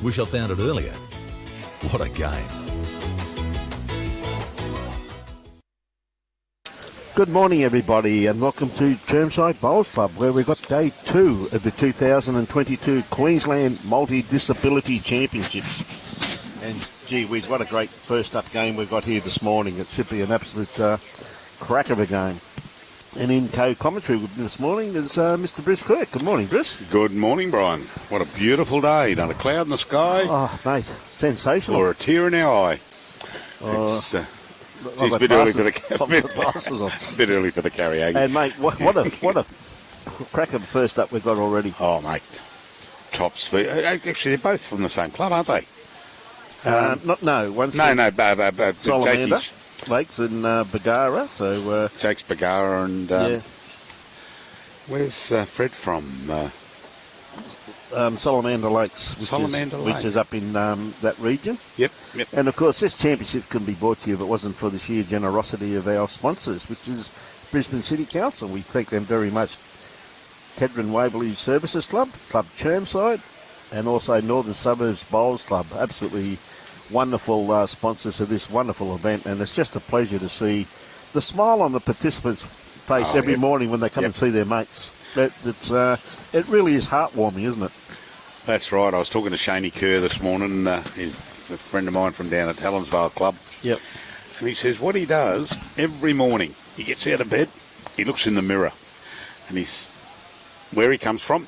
Wish I found it earlier. What a game. Good morning, everybody, and welcome to Chermside Bowls Club, where we've got day 2 of the 2022 Queensland Multi-Disability Championships. And gee whiz, what a great first up game we've got here this morning. It should be an absolute crack of a game. And in co-commentary with me this morning is Mr. Bruce Quirk. Good morning, Bruce. Good morning, Brian. What a beautiful day. Not a cloud in the sky. Oh, mate, sensational. Or a tear in our eye. It's a bit early for the bit early for the karaoke. And mate, what a crack of a first up we've got already. Oh, mate, top speed. Actually, they're both from the same club, aren't they? Salamander Lakes in Bagara. So Jake's Bagara and where's Fred from? Salamander Lakes, which is up in that region. Yep. And of course, this championship couldn't be brought to you if it wasn't for the sheer generosity of our sponsors, which is Brisbane City Council. We thank them very much. Kedron Waverley Services Club, Club Chermside, and also Northern Suburbs Bowls Club. Absolutely wonderful sponsors of this wonderful event, and it's just a pleasure to see the smile on the participants' face every morning when they come and see their mates. It really is heartwarming, isn't it? That's right. I was talking to Shaney Kerr this morning. He's a friend of mine from down at Helensvale Club. Yep. And he says what he does every morning, he gets out of bed, he looks in the mirror, and he's where he comes from,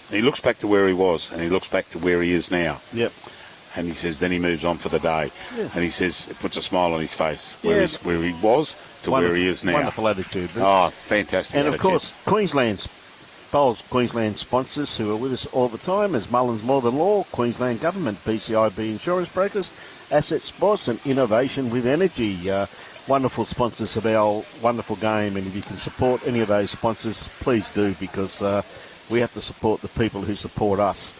and he looks back to where he was, and he looks back to where he is now. Yep. And he says then he moves on for the day. Yeah. And he says it puts a smile on his face, where he was to where he is now. Wonderful attitude. Oh, fantastic and attitude. Of course, Queensland sponsors who are with us all the time is Mullins More Than Law, Queensland Government, BCIB Insurance Brokers, Asset Sports and Innovation with Energy. Wonderful sponsors of our wonderful game, and if you can support any of those sponsors, please do, because we have to support the people who support us.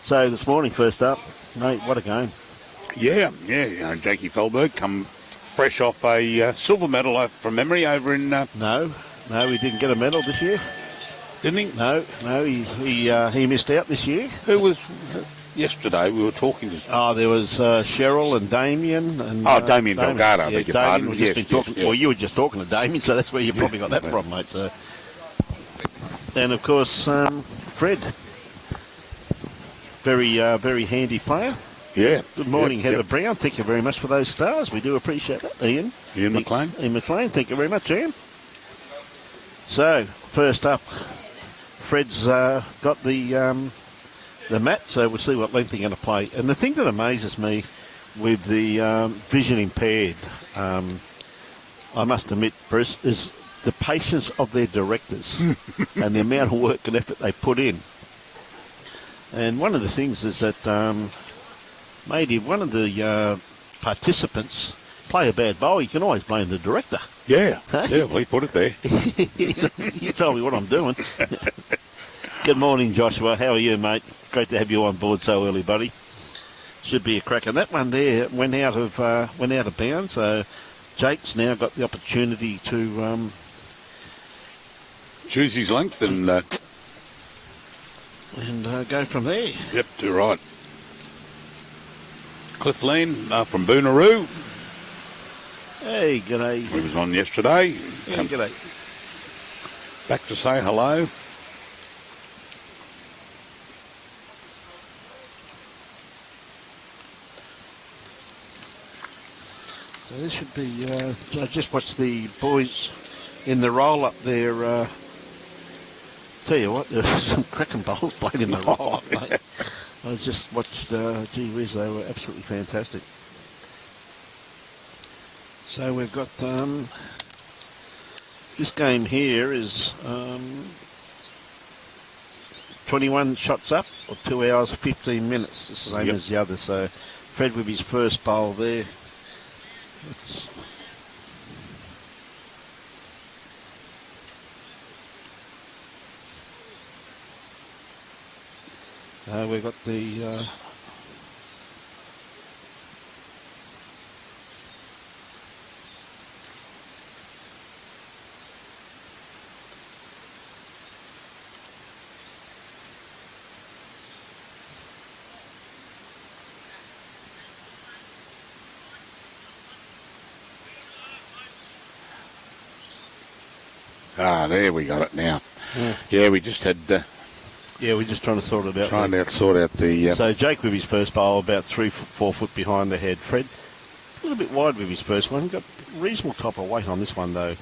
So this morning, first up, mate, what a game. Yeah. Jake Fehlberg come fresh off a silver medal from memory over in... No, he didn't get a medal this year. Didn't he? No, he missed out this year. Who was... Yesterday we were talking to... Oh, there was Cheryl and Damien. And, Damien Delgado, I beg your pardon. Well, you were just talking to Damien, so that's where you probably got that from, mate. So. And, of course, Fred... Very handy player. Yeah. Good morning, Heather Brown. Thank you very much for those stars. We do appreciate that, Ian. Ian McLean. Thank you very much, Ian. So, first up, Fred's got the mat, so we'll see what length they're going to play. And the thing that amazes me with the vision impaired, I must admit, Bruce, is the patience of their directors and the amount of work and effort they put in. And one of the things is that, maybe if one of the participants play a bad bowl, you can always blame the director. Yeah, well, he put it there. You tell me what I'm doing. Good morning, Joshua. How are you, mate? Great to have you on board so early, buddy. Should be a cracker. That one there went out of bounds, so Jake's now got the opportunity to choose his length and go from there. Yep, too right. Cliff Lane from Boonaroo. Hey, g'day. He was on yesterday. Hey, g'day. Back to say hello. So this should be... I just watched the boys in the roll-up there... Tell you what, there's some cracking bowls played in the roll-up, mate. I just watched, gee whiz, they were absolutely fantastic. So we've got, this game here is 21 shots up, or 2 hours, 15 minutes. It's the same as the other, so Fred with his first bowl there. We've got the There we got it now. Yeah, we just had Yeah, we're just trying to sort it out. sort out the. So Jake with his first bowl, about 4 foot behind the head. Fred, a little bit wide with his first one. Got reasonable type of weight on this one though.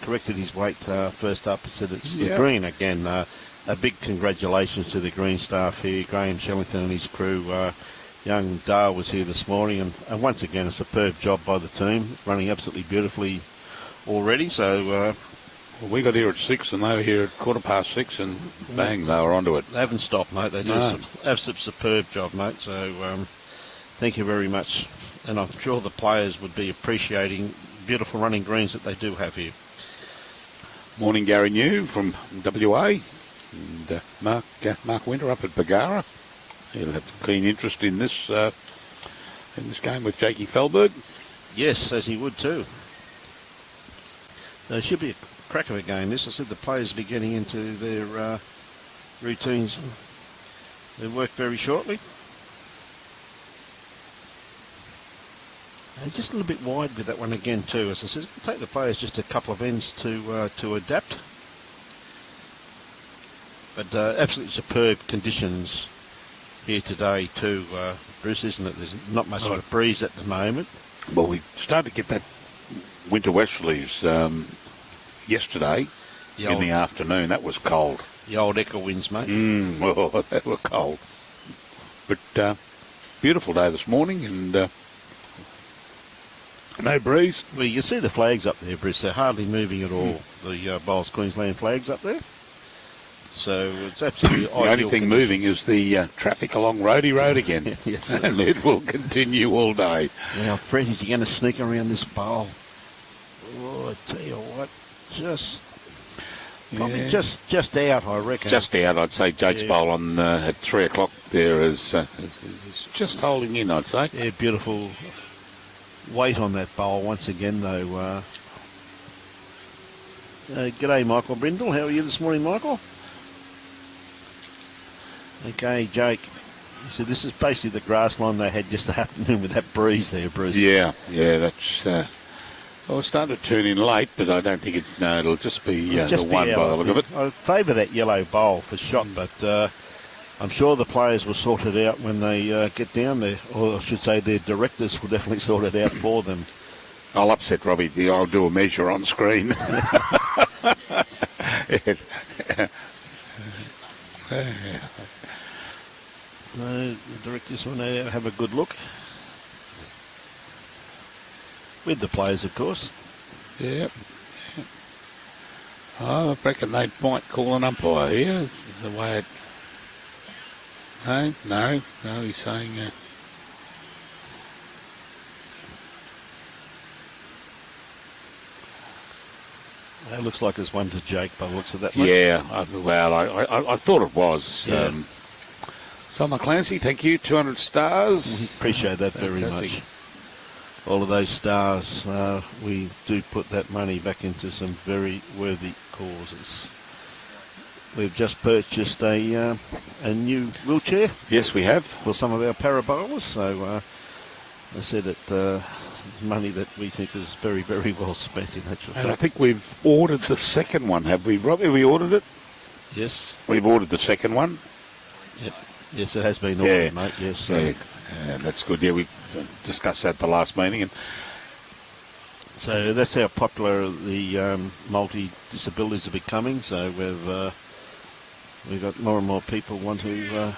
Corrected his weight first up. Said it's the green again. A big congratulations to the green staff here, Graham Shellington and his crew. Young Dale was here this morning, and once again a superb job by the team, running absolutely beautifully already. So we got here at 6 and they were here at 6:15, and bang, they were onto it. they haven't stopped, mate. They do an absolute superb job, mate. So thank you very much. And I'm sure the players would be appreciating beautiful running greens that they do have here. Morning, Gary New from WA, and Mark Winter up at Bagara. He'll have a keen interest in this game with Jake Fehlberg. Yes, as he would too. It should be a crack of a game. This, I said, the players will be getting into their routines. They work very shortly. And just a little bit wide with that one again too. As I said, it'll take the players just a couple of ends to adapt. But absolutely superb conditions here today too, Bruce, isn't it? There's not much of a breeze at the moment. Well, we started to get that winter westerlies yesterday in the afternoon. That was cold. The old echo winds, mate. Oh, they were cold. But beautiful day this morning, and no breeze. Well, you can see the flags up there, Bruce. They're hardly moving at all. The Bowls Queensland flags up there. So it's absolutely the only thing moving is the traffic along Roadie Road again. Yes. And it will continue all day. Now, Fred, is he going to sneak around this bowl? Oh, I tell you what, probably just out, I reckon. Just out, I'd say. Jake's bowl on at 3 o'clock there is just holding in, I'd say. Yeah, beautiful weight on that bowl once again, though. G'day, Michael Brindle. How are you this morning, Michael? Okay, Jake. So this is basically the grass line they had just the afternoon with that breeze there, Bruce. Yeah, that's... well, it's starting to turn in late, but I don't think it'll just be the one by the look of it. I favour that yellow bowl for shot, but I'm sure the players will sort it out when they get down there, or I should say their directors will definitely sort it out for them. I'll upset Robbie. I'll do a measure on screen. So the directors will now have a good look. With the players, of course. Yeah. I reckon they might call an umpire here. The way it... No, he's saying... It looks like it's one to Jake by the looks of that one. Yeah, I thought it was. Yeah. Summer Clancy, thank you. 200 stars. Appreciate that very much. All of those stars, we do put that money back into some very worthy causes. We've just purchased a new wheelchair. Yes, we have. For some of our parabolers. So I said it... money that we think is very, very well spent in actual fact. And I think we've ordered the second one, have we, Rob? Have we ordered it? Yes. We've ordered the second one? Yep. Yes, it has been ordered, mate. Yes. That's good. Yeah, we discussed that at the last meeting. And so that's how popular the multi-disabilities are becoming. So we've got more and more people want to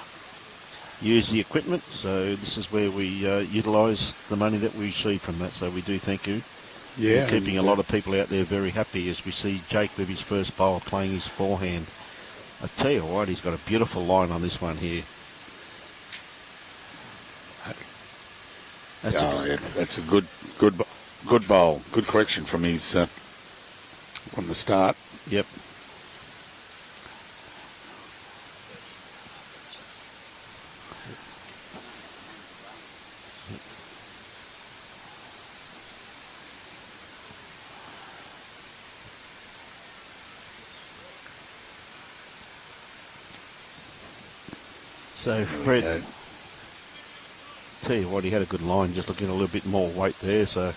use the equipment, so this is where we utilise the money that we receive from that, so we do thank you. Yeah, keeping a lot of people out there very happy as we see Jake with his first bowl playing his forehand. I tell you what, he's got a beautiful line on this one here. That's a good bowl, good correction from his from the start. Yep. So Fred, tell you what, he had a good line, just looking a little bit more weight there. So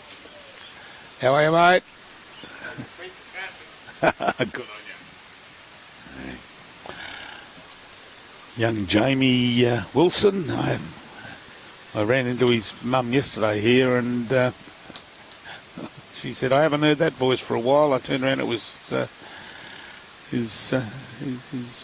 how are you, mate? Good on you. Young Jamie Wilson. I ran into his mum yesterday here, and she said, I haven't heard that voice for a while. I turned around, it was his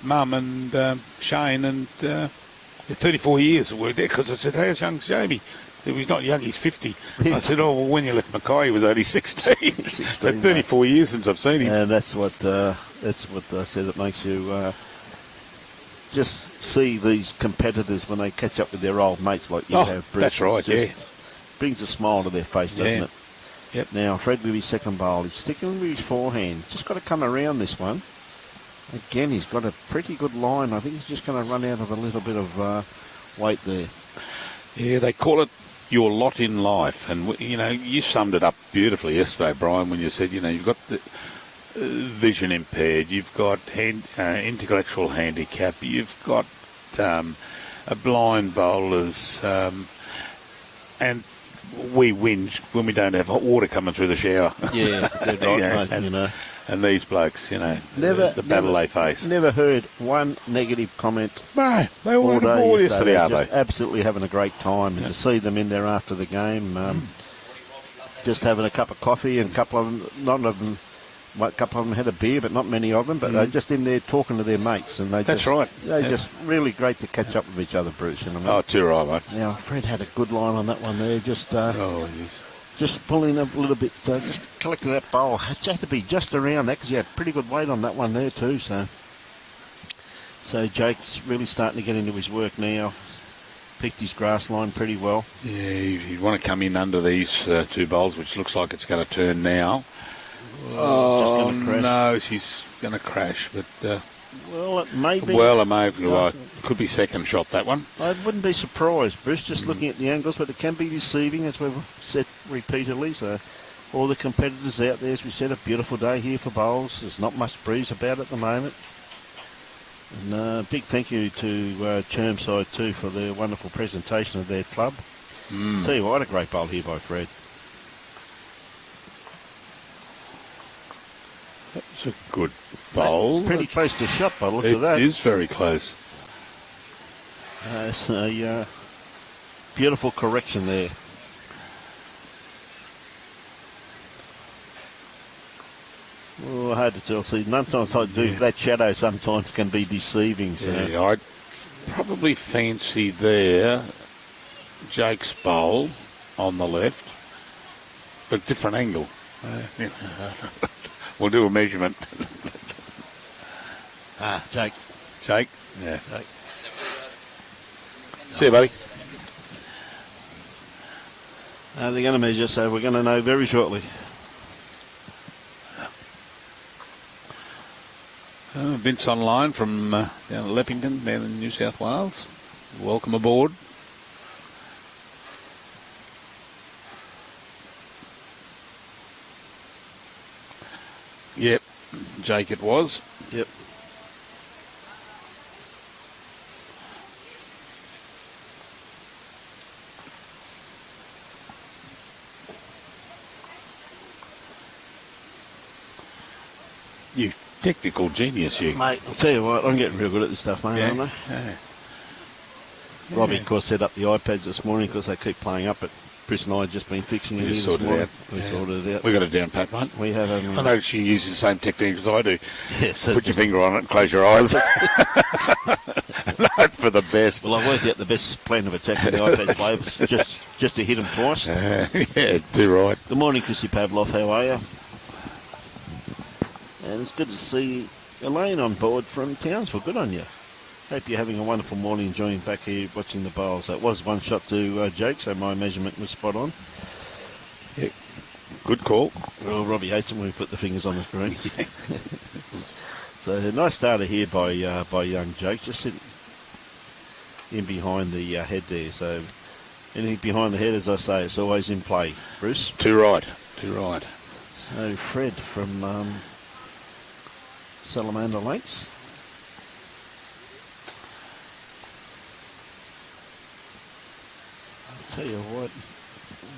mum and Shane, and 34 years I worked there, because I said, how's young Jamie? He said, he's not young, he's 50. I said, oh, well, when you left Mackay, he was only 16. 16 so 34 years since I've seen him. And that's what I said. It makes you just see these competitors when they catch up with their old mates like you have, Bruce. That's right, yeah. Brings a smile to their face, doesn't it? Yep. Now, Fred with his second bowl. He's sticking with his forehand. Just got to come around this one. Again, he's got a pretty good line. I think he's just going to run out of a little bit of weight there. Yeah, they call it your lot in life. And, you summed it up beautifully yesterday, Brian, when you said, you've got the vision impaired, you've got intellectual handicap, you've got a blind bowlers, and we whinge when we don't have hot water coming through the shower. Yeah, they're right, mate, And these blokes, the battle they face. Never heard one negative comment. No, they were on the ball yesterday, are they? Just absolutely having a great time, and to see them in there after the game, just having a cup of coffee, and a couple of them had a beer, but not many of them. But they're just in there talking to their mates, and they're just really great to catch up with each other, Bruce. Oh, too right, mate. Now, Fred had a good line on that one there. Just pulling up a little bit, just collecting that bowl. It had to be just around that because he had pretty good weight on that one there too. So Jake's really starting to get into his work now. Picked his grass line pretty well. Yeah, he'd want to come in under these two bowls, which looks like it's going to turn now. Just gonna crash. No, she's going to crash, but... well, it may be. Well, it may be. Could be second shot, that one. I wouldn't be surprised, Bruce, just looking at the angles, but it can be deceiving, as we've said repeatedly. So all the competitors out there, as we said, a beautiful day here for bowls. There's not much breeze about at the moment. And big thank you to Chermside too for their wonderful presentation of their club. Tell you what, a great bowl here by Fred. That's a good bowl. Pretty close to shot by the looks of that. It is very close. It's a beautiful correction there. Oh, hard to tell. See, sometimes I do that shadow sometimes can be deceiving. So. Yeah, I'd probably fancy there Jake's bowl on the left, but different angle. We'll do a measurement. Jake. Jake? Yeah. Jake. See you, buddy. They're going to measure, so we're going to know very shortly. Vince online from down at Leppington, down in New South Wales. Welcome aboard. Yep, Jake it was. Yep. You technical genius, you. Mate, I'll tell you what, I'm getting real good at this stuff, mate, aren't I? Yeah. Robbie, of course, set up the iPads this morning because they keep playing up, but Chris and I have just been fixing it this morning. We sorted it out. We got it down pat, mate. We have. I noticed you use the same technique as I do. Yes. Put your finger on it and close your eyes. Hope for the best. Well, I worked out the best plan of attack with the iPad play was just to hit them twice. Yeah, do right. Good morning, Chrissy Pavlov. How are you? And it's good to see Elaine on board from Townsville. Good on you. Hope you're having a wonderful morning, enjoying back here watching the bowls. So it was one shot to Jake, so my measurement was spot on. Yeah, good call. Well, Robbie hates it when we put the fingers on the screen. So a nice starter here by young Jake, just sitting in behind the head there. So anything behind the head, as I say, it's always in play. Bruce? Too right. Too right. So Fred from Salamander Lakes. I'll tell you what,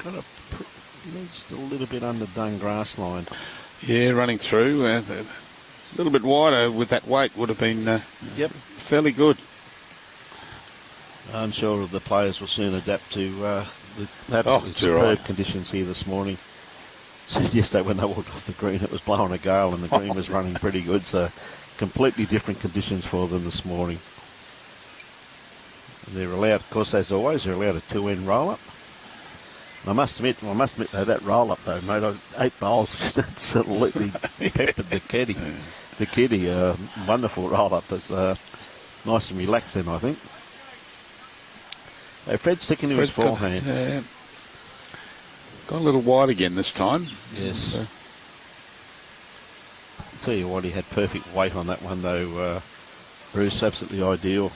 got just a little bit underdone grass line. Yeah, running through. little bit wider with that weight would have been Yep. fairly good. I'm sure the players will soon adapt to the absolutely superb conditions here this morning. So yesterday when they walked off the green, it was blowing a gale and the green was running pretty good. So completely different conditions for them this morning. And they're allowed, of course, as always, they're allowed a 2-end roll-up. I must admit though, that roll-up though, mate, 8 bowls just absolutely peppered the kiddie. The kiddie, wonderful roll-up. It's nice and relaxed then, I think. Fred's sticking to his forehand. Got a little wide again this time. Yes. I'll tell you what, he had perfect weight on that one though, Bruce, absolutely ideal.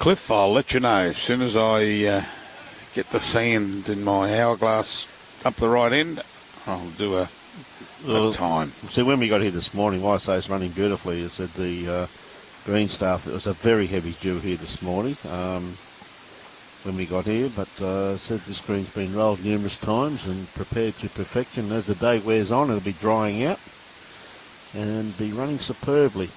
Cliff, I'll let you know as soon as I get the sand in my hourglass up the right end. I'll do a time. See, when we got here this morning, why I say it's running beautifully is that the green staff, it was a very heavy dew here this morning when we got here, but said this green's been rolled numerous times and prepared to perfection. As the day wears on, it'll be drying out and be running superbly.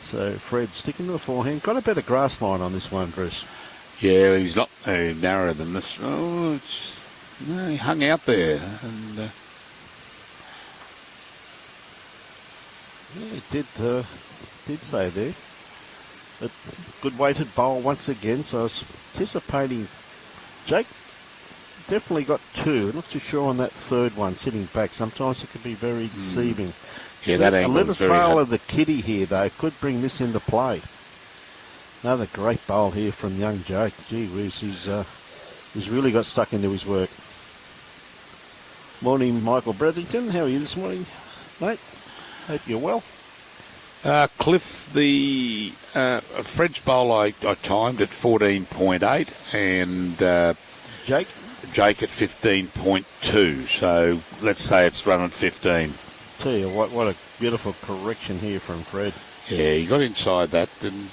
So Fred sticking to the forehand. Got a better grass line on this one, Bruce. Yeah, he's not narrower than this. Oh, he hung out there. And yeah, it did stay there. But good weighted bowl once again, so I was anticipating Jake definitely got 2. I'm not too sure on that third one sitting back. Sometimes it can be very deceiving. Yeah, that angle a little is very trail hard. of the kiddie here, though, could bring this into play. Another great bowl here from young Jake. Gee whiz, he's really got stuck into his work. Morning, Michael Brethington. How are you this morning, mate? Hope you're well. Cliff, the Fred's bowl I timed at 14.8 and Jake at 15.2. So let's say it's run at 15. Tell you what a beautiful correction here from Fred. Yeah, he got inside that, and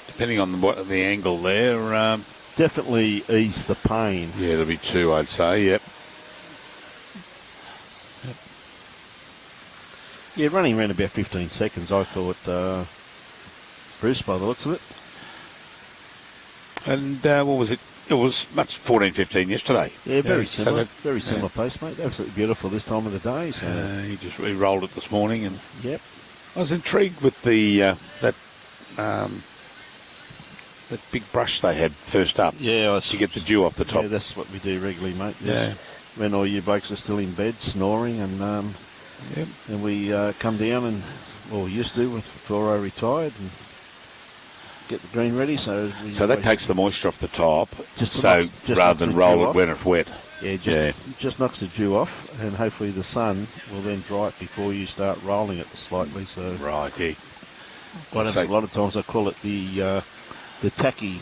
depending on the angle there, definitely ease the pain. Yeah, it'll be 2, I'd say. Yep. Yeah, running around about 15 seconds, I thought, Bruce, by the looks of it. And what was it? It was much 14-15 yesterday. Yeah, very similar. Very similar pace, mate. Absolutely beautiful this time of the day. So. He just re-rolled it this morning, and yep. I was intrigued with the that big brush they had first up. Yeah, to get the dew off the top. Yeah, that's what we do regularly, mate. Yeah. When all you blokes are still in bed snoring, and and we come down and we used to before I retired and get the green ready. So that takes the moisture off the top. Just rather than roll it when it's wet. Yeah, just knocks the dew off, and hopefully the sun will then dry it before you start rolling it slightly. So right, yeah. A lot of times I call it the tacky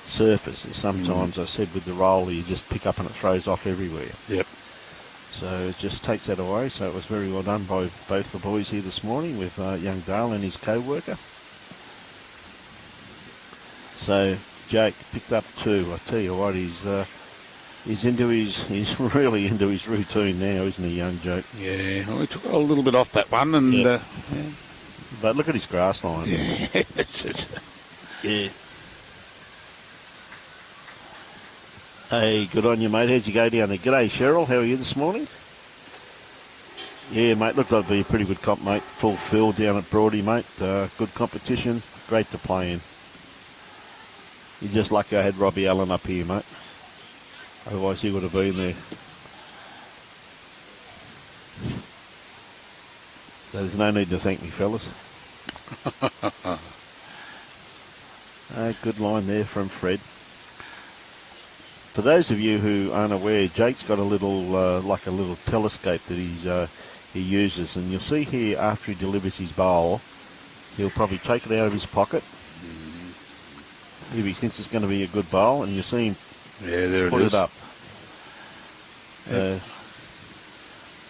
surface. Sometimes I said with the roller you just pick up and it throws off everywhere. Yep. So it just takes that away. So it was very well done by both the boys here this morning with young Dale and his co-worker. So Jake picked up 2. I tell you what, he's really into his routine now, isn't he, young Jake? Yeah, well, he took a little bit off that one, and but look at his grass line. Yeah, that's it. Yeah. Hey, good on you, mate. How'd you go down there? G'day, Cheryl. How are you this morning? Yeah, mate. Looked like it'd be a pretty good comp, mate. Full field down at Broady, mate. Good competition. Great to play in. You're just lucky I had Robbie Allen up here, mate. Otherwise he would have been there. So there's no need to thank me, fellas. Good line there from Fred. For those of you who aren't aware, Jake's got a little, like a little telescope that he uses. And you'll see here after he delivers his bowl, he'll probably take it out of his pocket if he thinks it's going to be a good bowl, and you see him put it up.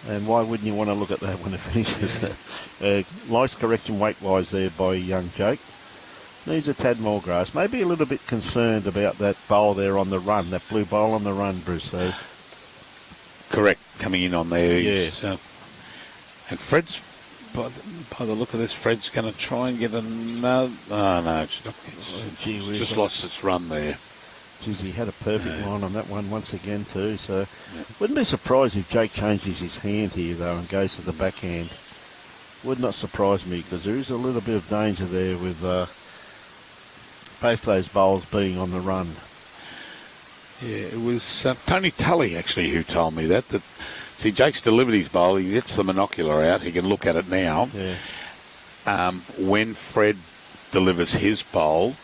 And why wouldn't you want to look at that when it finishes? Nice correction weight-wise there by young Jake. Needs a tad more grass. Maybe a little bit concerned about that bowl there on the run, that blue bowl on the run, Bruce. So. Correct, coming in on there. Yeah. So, and Fred's, by the look of this, Fred's going to try and get another. Oh, no, it's not. It's just lost its run there. Geez, he had a perfect line on that one once again too. So, wouldn't be surprised if Jake changes his hand here though and goes to the backhand. Would not surprise me because there is a little bit of danger there with both those bowls being on the run. Yeah, it was Tony Tully actually who told me that. See, Jake's delivered his bowl. He gets the monocular out. He can look at it now. Yeah. When Fred delivers his bowl,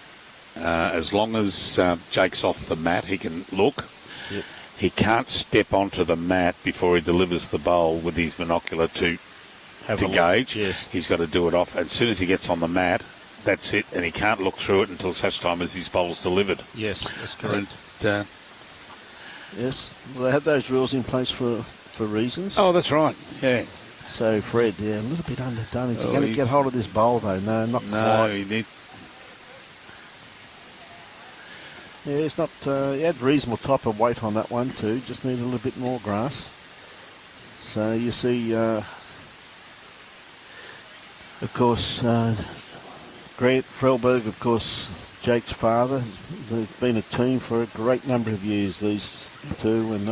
as long as Jake's off the mat, he can look. Yep. He can't step onto the mat before he delivers the bowl with his monocular to gauge. Yes. He's got to do it off. And as soon as he gets on the mat, that's it. And he can't look through it until such time as his bowl's delivered. Yes, that's correct. And, yes, well, they have those rules in place for reasons. oh, that's right. Yeah. So Fred, a little bit underdone. Is he going to get hold of this bowl though? No, not No, quite. he need. Yeah, it's not. He had reasonable type of weight on that one too. Just need a little bit more grass. So you see, of course, Grant Fehlberg, of course, Jake's father. They've been a team for a great number of years, these two. And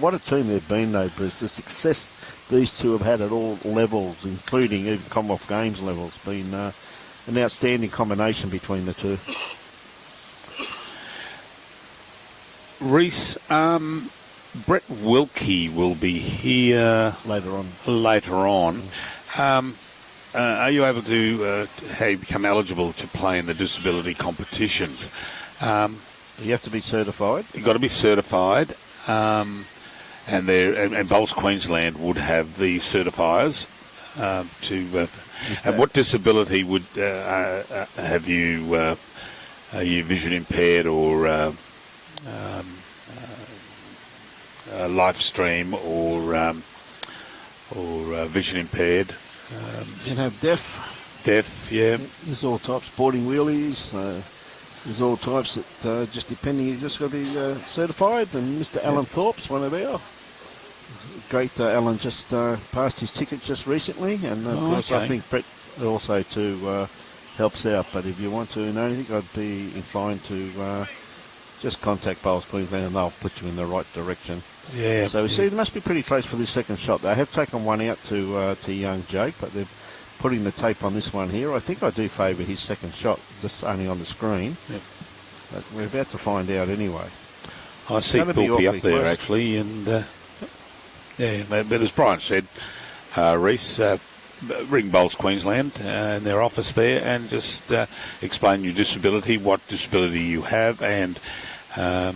what a team they've been, though, Bruce. The success these two have had at all levels, including even Commonwealth Games levels, been an outstanding combination between the two. Reese, Brett Wilkie will be here Later on. Are you able to become eligible to play in the disability competitions? You have to be certified. You've got to be certified, and Bowls Queensland would have the certifiers and what disability would have you? Are you vision impaired or livestream or vision impaired? You can have deaf. Deaf, yeah. There's all types, sporting wheelies. There's all types that just depending. You just got to be certified. And Mr. Alan Thorpe's one of our great. Alan just passed his ticket just recently, and of course I think Brett also too helps out. But if you want to know anything, I'd be inclined to just contact Bowls Queensland, and they'll put you in the right direction. Yeah. So we see it must be pretty close for this second shot. They have taken one out to young Jake, but they're putting the tape on this one here. I think I do favour his second shot, just only on the screen. Yep. But we're about to find out anyway. I see Thorpe up there actually, and but as Brian said, Reese, ring Bowls Queensland in their office there and just explain your disability, what disability you have, and I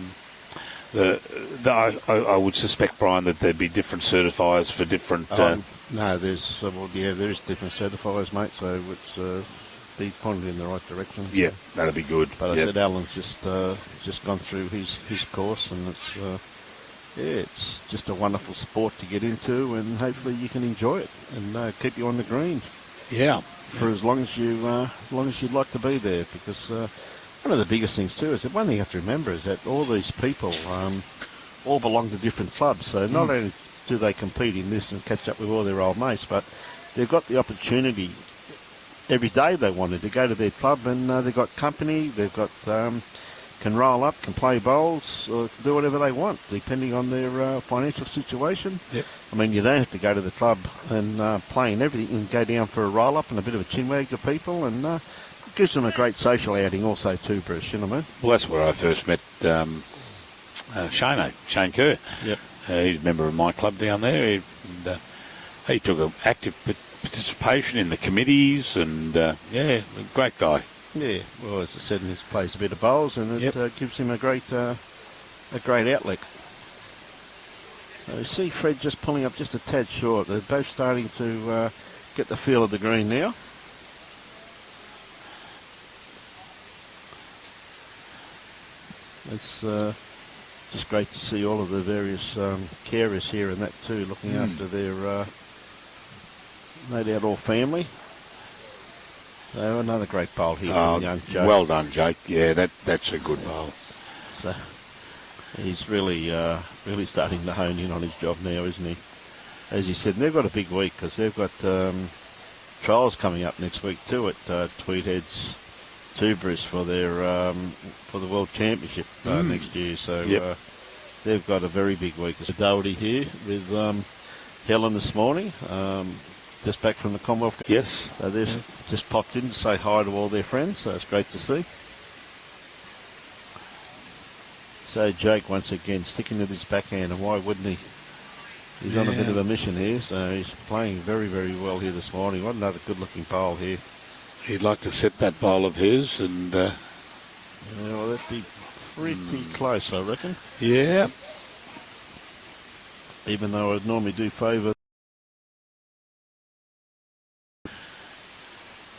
would suspect, Brian, that there'd be different certifiers for different. No, there's there is different certifiers, mate. So it's be pointed in the right direction. So. Yeah, that'd be good. But I said Alan's just gone through his course, and it's just a wonderful sport to get into, and hopefully you can enjoy it and keep you on the green. Yeah, for as long as you'd like to be there, because. One of the biggest things too is that one thing you have to remember is that all these people all belong to different clubs. So not only do they compete in this and catch up with all their old mates, but they've got the opportunity every day they wanted to go to their club, and they've got company. They've got can roll up, can play bowls, or do whatever they want depending on their financial situation. Yep. I mean, you don't have to go to the club and play and everything. You can go down for a roll up and a bit of a chinwag to people, and gives them a great social outing also too, Bruce, you know what I mean? Well, that's where I first met Shane Kerr. Yep. He's a member of my club down there. He took an active participation in the committees, and a great guy. Yeah, well, as I said, he plays a bit of bowls, and it gives him a great outlet. So you see Fred just pulling up just a tad short. They're both starting to get the feel of the green now. It's just great to see all of the various carers here and that too, looking after their, no doubt, all family. So another great bowl here from young Jake. Well done, Jake. Yeah, that's a good bowl. So he's really starting to hone in on his job now, isn't he? As you said, and they've got a big week because they've got trials coming up next week too at Tweed Heads, Tubers for their for the World Championship next year. So they've got a very big week. There's Doherty here with Helen this morning, just back from the Commonwealth. Yes. So they've just popped in to say hi to all their friends. So it's great to see. So Jake once again sticking with his backhand, and why wouldn't he? He's on a bit of a mission here, so he's playing very, very well here this morning. What another good-looking bowl here. He'd like to set that bowl of his, and yeah, well, that'd be pretty close, I reckon. Yeah. Even though I'd normally do favour.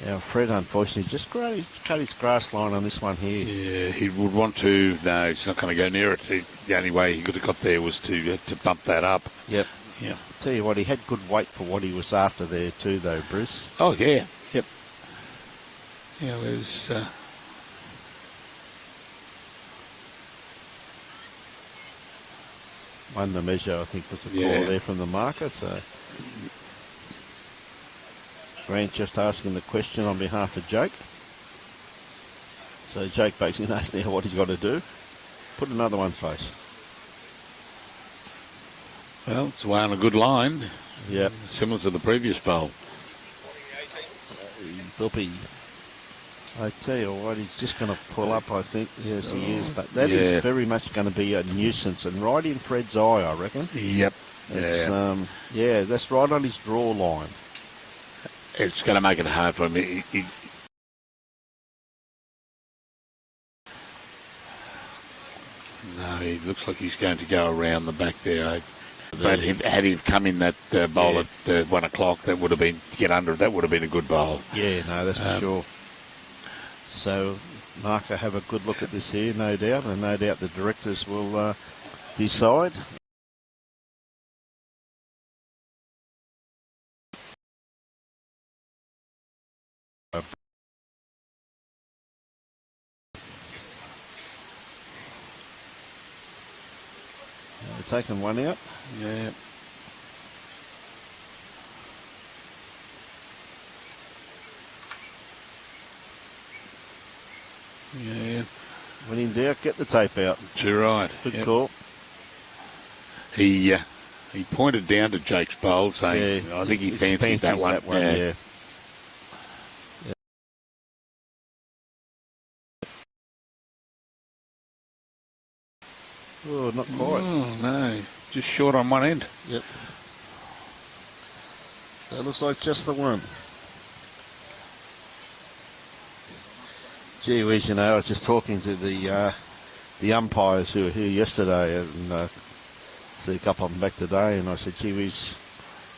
Now, Fred, unfortunately, just cut his grass line on this one here. Yeah, he would want to. No, he's not going to go near it. The only way he could have got there was to bump that up. Yep. Yeah. Tell you what, he had good weight for what he was after there too, though, Bruce. Oh, yeah. Yep. Yeah, it was... Won the measure, I think, was the call there from the marker, so... Grant just asking the question on behalf of Jake. So Jake basically knows now what he's got to do. Put another one face. Well, it's away on a good line. Yep. Similar to the previous bowl. There'll be... I tell you what, he's just going to pull up, I think. Yes, he is. But that is very much going to be a nuisance. And right in Fred's eye, I reckon. Yep. It's, that's right on his draw line. It's going to make it hard for him. No, he looks like he's going to go around the back there. But had he come in that bowl at 1 o'clock, that would have been, to get under it, that would have been a good bowl. Yeah, no, that's for sure. So, Marco, have a good look at this here, no doubt, and no doubt the directors will decide. They're taking one out. Yeah. Yeah. When in doubt, get the tape out. You're right. Good call. He pointed down to Jake's bowl saying, I think he fancied that one. Yeah. Oh, not quite. Oh, no. Just short on one end. Yep. So it looks like just the one. Gee whiz, I was just talking to the umpires who were here yesterday, and see a couple of them back today, and I said, gee whiz,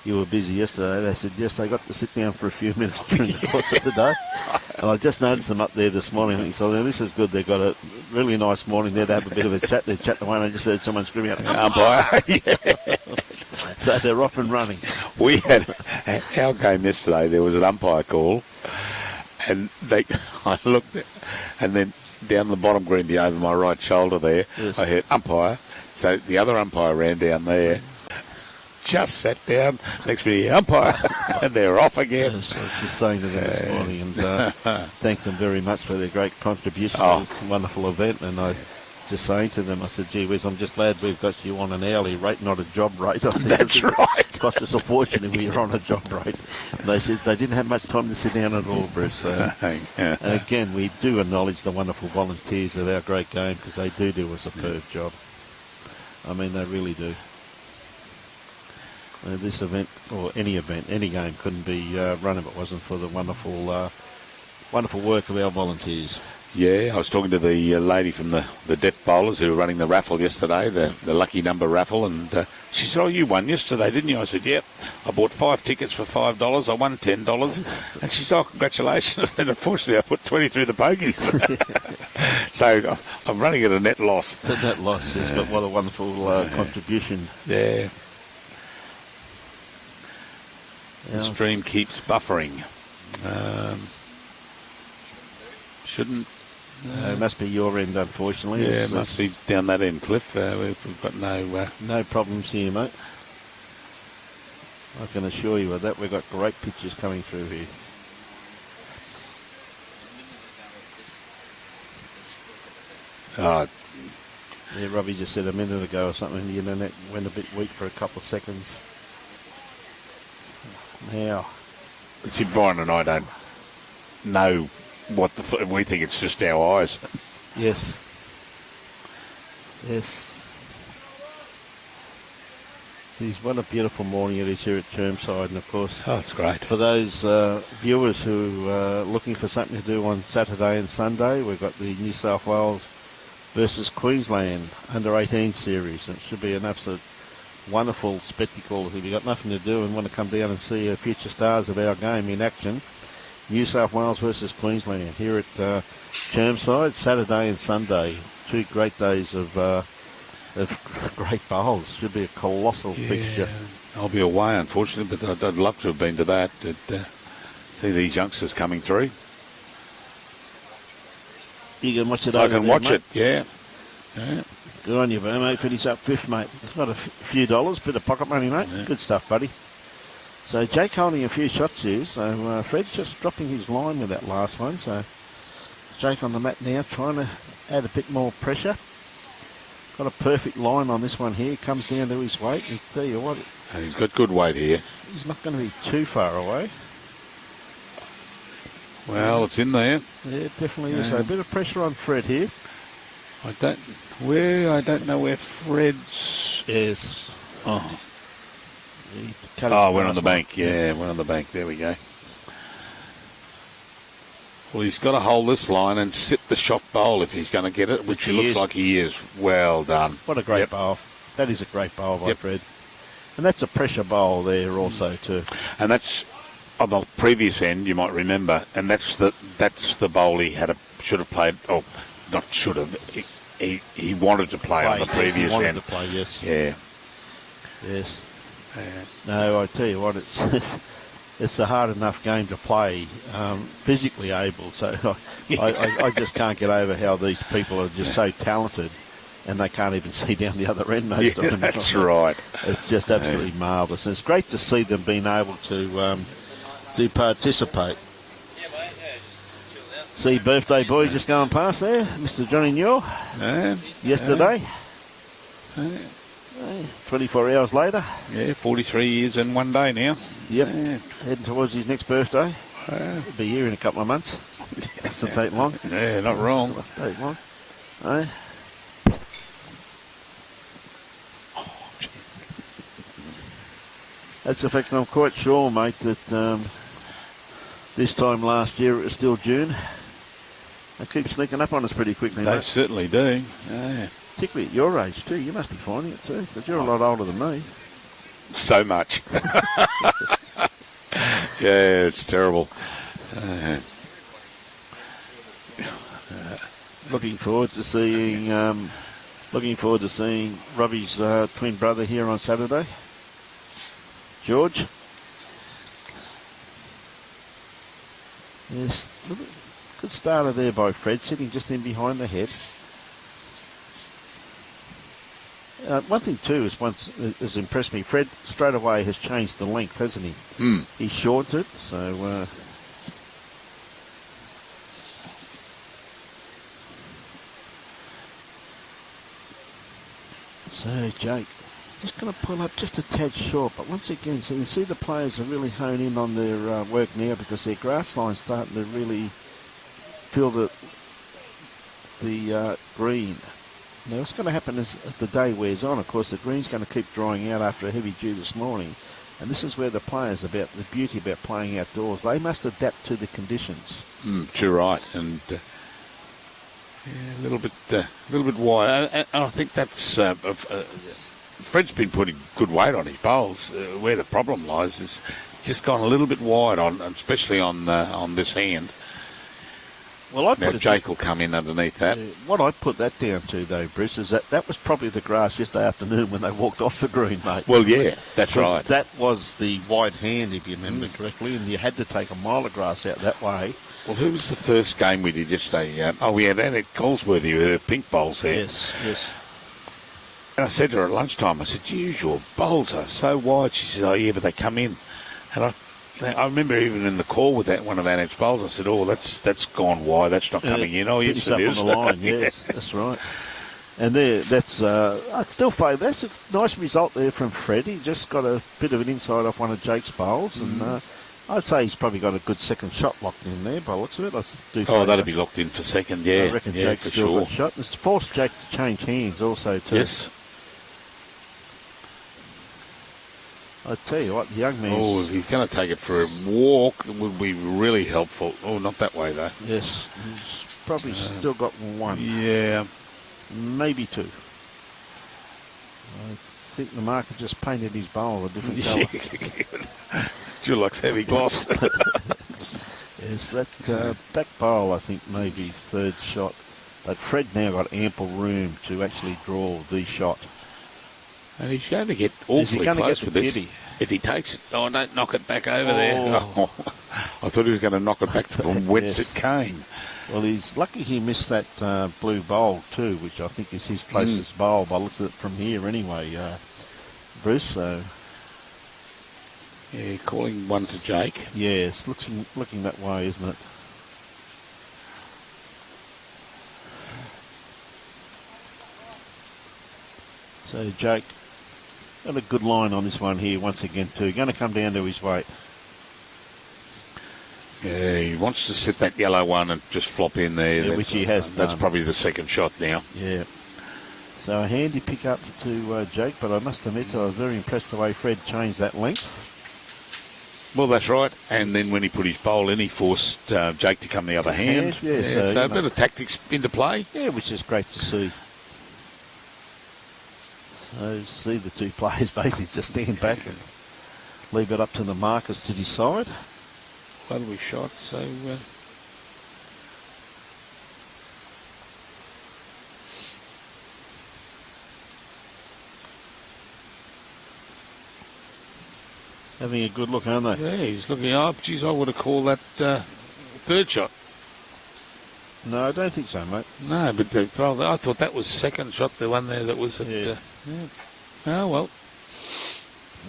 you were busy yesterday. They said, yes, they got to sit down for a few minutes during the course of the day. And I just noticed them up there this morning. So this is good. They've got a really nice morning there to have a bit of a chat. They're chatting away, and I just heard someone screaming out, umpire. So they're off and running. We had our game yesterday. There was an umpire call, and I looked, and then down the bottom green over my right shoulder there, I heard umpire. So the other umpire ran down there, just sat down next to the umpire, and they're off again. Yes, I was just saying to them this morning, and thanked them very much for their great contribution to this wonderful event. And I just saying to them, I said, gee whiz, I'm just glad we've got you on an hourly rate, not a job rate. I said, that's right. It cost us a fortune if we were on a job rate. And they said they didn't have much time to sit down at all, Bruce. And again, we do acknowledge the wonderful volunteers of our great game, because they do a superb job. I mean, they really do. This event, or any event, any game, couldn't be run if it wasn't for the wonderful work of our volunteers. Yeah, I was talking to the lady from the deaf bowlers who were running the raffle yesterday, the lucky number raffle, and she said, oh, you won yesterday, didn't you? I said, yep. I bought 5 tickets for $5. I won $10. And she said, oh, congratulations. And unfortunately, I put 20 through the pokies. So I'm running at a net loss. A net loss, yes, but what a wonderful contribution. Yeah. The stream keeps buffering. Shouldn't. It must be your end, unfortunately. Yeah, it must be down that end, Cliff. We've got no problems here, mate. I can assure you of that. We've got great pictures coming through here. Yeah, Robbie just said a minute ago or something, the internet went a bit weak for a couple of seconds. Now. See, Brian and I don't know what we think it's just our eyes. Yes. Yes. Geez, what a beautiful morning it is here at Chermside, and of course, it's great. For those viewers who are looking for something to do on Saturday and Sunday, we've got the New South Wales versus Queensland under-18 series. It should be an absolute wonderful spectacle. If you've got nothing to do and want to come down and see future stars of our game in action, New South Wales versus Queensland here at Chermside, Saturday and Sunday. 2 great days of great bowls. Should be a colossal fixture. I'll be away, unfortunately, but I'd love to have been to that. See these youngsters coming through. You can watch it. I can watch it. Yeah. Good on you, mate. Finish up 5th, mate. Got a few dollars, bit of pocket money, mate. Yeah. Good stuff, buddy. So Jake holding a few shots here. So Fred just dropping his line with that last one. So Jake on the mat now, trying to add a bit more pressure. Got a perfect line on this one here. Comes down to his weight. And tell you what, and he's got good weight here. He's not going to be too far away. Well, it's in there. Yeah, it definitely is. So a bit of pressure on Fred here. I don't know where Fred's. Yes. Went on the bank. Yeah, went on the bank. There we go. Well, he's got to hold this line and sit the shot bowl if he's going to get it, which he looks like he is. Well done. What a great bowl. That is a great bowl by Fred. And that's a pressure bowl there also too. And that's on the previous end, you might remember, and that's the bowl he should have played. Oh, not should have. He wanted to play on the previous end. He wanted to play, yes. Yeah. Yes. No, I tell you what, it's a hard enough game to play, physically able. So I just can't get over how these people are just so talented, and they can't even see down the other end most of them. That's right. It's just absolutely marvellous. And it's great to see them being able to participate. See birthday boy just going past there, Mr. Johnny Newell, yesterday. 24 hours later. Yeah, 43 years and 1 day now. Yep, heading towards his next birthday. He'll be here in a couple of months. Doesn't take long. Yeah, not wrong. Doesn't take long. That's the fact I'm quite sure, mate, that this time last year it was still June. They keep sneaking up on us pretty quickly, mate. They certainly do. Yeah. Particularly at your age too. You must be finding it too, because you're a lot older than me. So much. Yeah, it's terrible. Looking forward to seeing Robbie's twin brother here on Saturday, George. Yes, good starter there by Fred, sitting just in behind the head. One thing too has impressed me. Fred straight away has changed the length, hasn't he? He's shortened it, so. So Jake, just going to pull up just a tad short, but once again, so you see the players are really hone in on their work now because their grass line's starting to really feel the green. Now, what's going to happen as the day wears on, of course, the green's going to keep drying out after a heavy dew this morning. And this is where the players, the beauty about playing outdoors, they must adapt to the conditions. Too right. And a little bit wide. And I think that's... Fred's been putting good weight on his bowls. Where the problem lies is just gone a little bit wide, especially on this hand. Well, I Now put it Jake will come in underneath that. what I put that down to, though, Bruce, is that was probably the grass yesterday afternoon when they walked off the green, mate. Well, yeah, that's Because right. that was the wide hand, if you remember correctly, and you had to take a mile of grass out that way. Well, who was the first game we did yesterday? We had Annette Goldsworthy with her pink bowls there. Yes. And I said to her at lunchtime, I said, geez, your bowls are so wide. She said, oh, yeah, but they come in. And I remember even in the call with that one of Annette's bowls, I said, oh, that's gone wide. That's not coming in. Oh, yes, it is. On the line, yes, that's right. And that's I still favour. That's a nice result there from Fred. He just got a bit of an inside off one of Jake's bowls, and I'd say he's probably got a good second shot locked in there by the looks of it. That'll be locked in for second, yeah. I reckon yeah, Jake's for still sure. got a shot. It's forced Jake to change hands also too. Yes. I tell you what, the young man. Oh, if he's going to take it for a walk, it would be really helpful. Oh, not that way, though. Yes, he's probably still got one. Yeah. Maybe two. I think the marker just painted his bowl a different colour. Dulux heavy gloss. Yes, that back bowl, I think, maybe third shot. But Fred now got ample room to actually draw the shot. And he's going to get awfully close with this. If he takes it, don't knock it back over there. Oh, I thought he was going to knock it back from whence it came. Well, he's lucky he missed that blue bowl too, which I think is his closest bowl by looks at it from here anyway, Bruce. So yeah, calling one to Jake. Yes, looking that way, isn't it? So Jake got a good line on this one here once again too. Going to come down to his weight. Yeah, he wants to sit that yellow one and just flop in there. Yeah, which he has That's done. probably the second shot now. Yeah. So a handy pick up to Jake, but I must admit I was very impressed the way Fred changed that length. Well, that's right. And then when he put his bowl in, he forced Jake to come the other hand. Yeah, so a bit of tactics into play. Yeah, which is great to see. So see the two players basically just stand back and leave it up to the markers to decide. That'll be shot. So having a good look, aren't they? yeah, he's looking up. Geez, I would have called that third shot. No, I don't think so, mate. No, but I thought that was second shot. The one there that was at. Yeah. Oh well,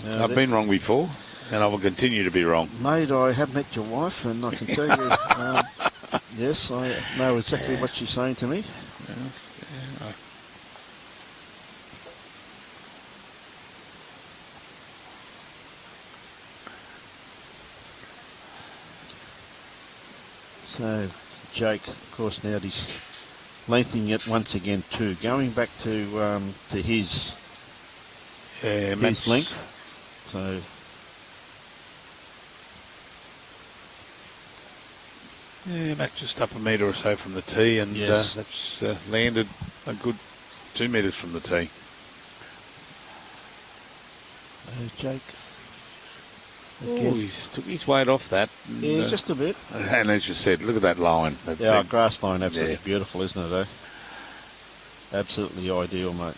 No, I've been wrong before, and I will continue to be wrong. Mate, I have met your wife, and I can tell you, yes, I know exactly what she's saying to me. Yes, yeah. So, Jake, of course, now he's lengthening it once again too, going back to his length. So, Yeah, Mac just up a metre or so from the tee, and Yes. that's landed a good 2 metres from the tee. Jake. Oh, Again. he's took his weight off that. And, Yeah, just a bit. and as you said, look at that line. Yeah, grass line, absolutely Yeah. beautiful, isn't it, eh? Absolutely ideal, mate.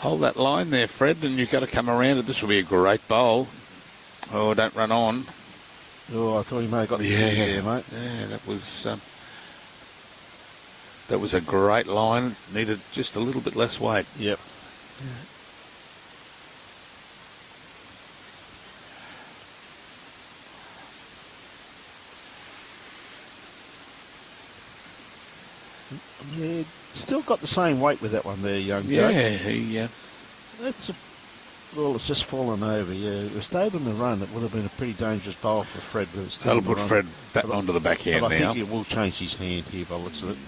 Hold that line there, Fred, and you've got to come around it. This will be a great bowl. Oh, don't run on. Oh, I thought he may have got the Yeah. there, mate. Yeah, that was a great line. Needed just a little bit less weight. Yep. Yeah, still got the same weight with that one there, young Yeah, Jake. Well, it's just fallen over, yeah. If it stayed on the run, it would have been a pretty dangerous bowl for Fred. But it's that'll put Fred back onto the backhand but I now. think it will change his hand here by the looks of it.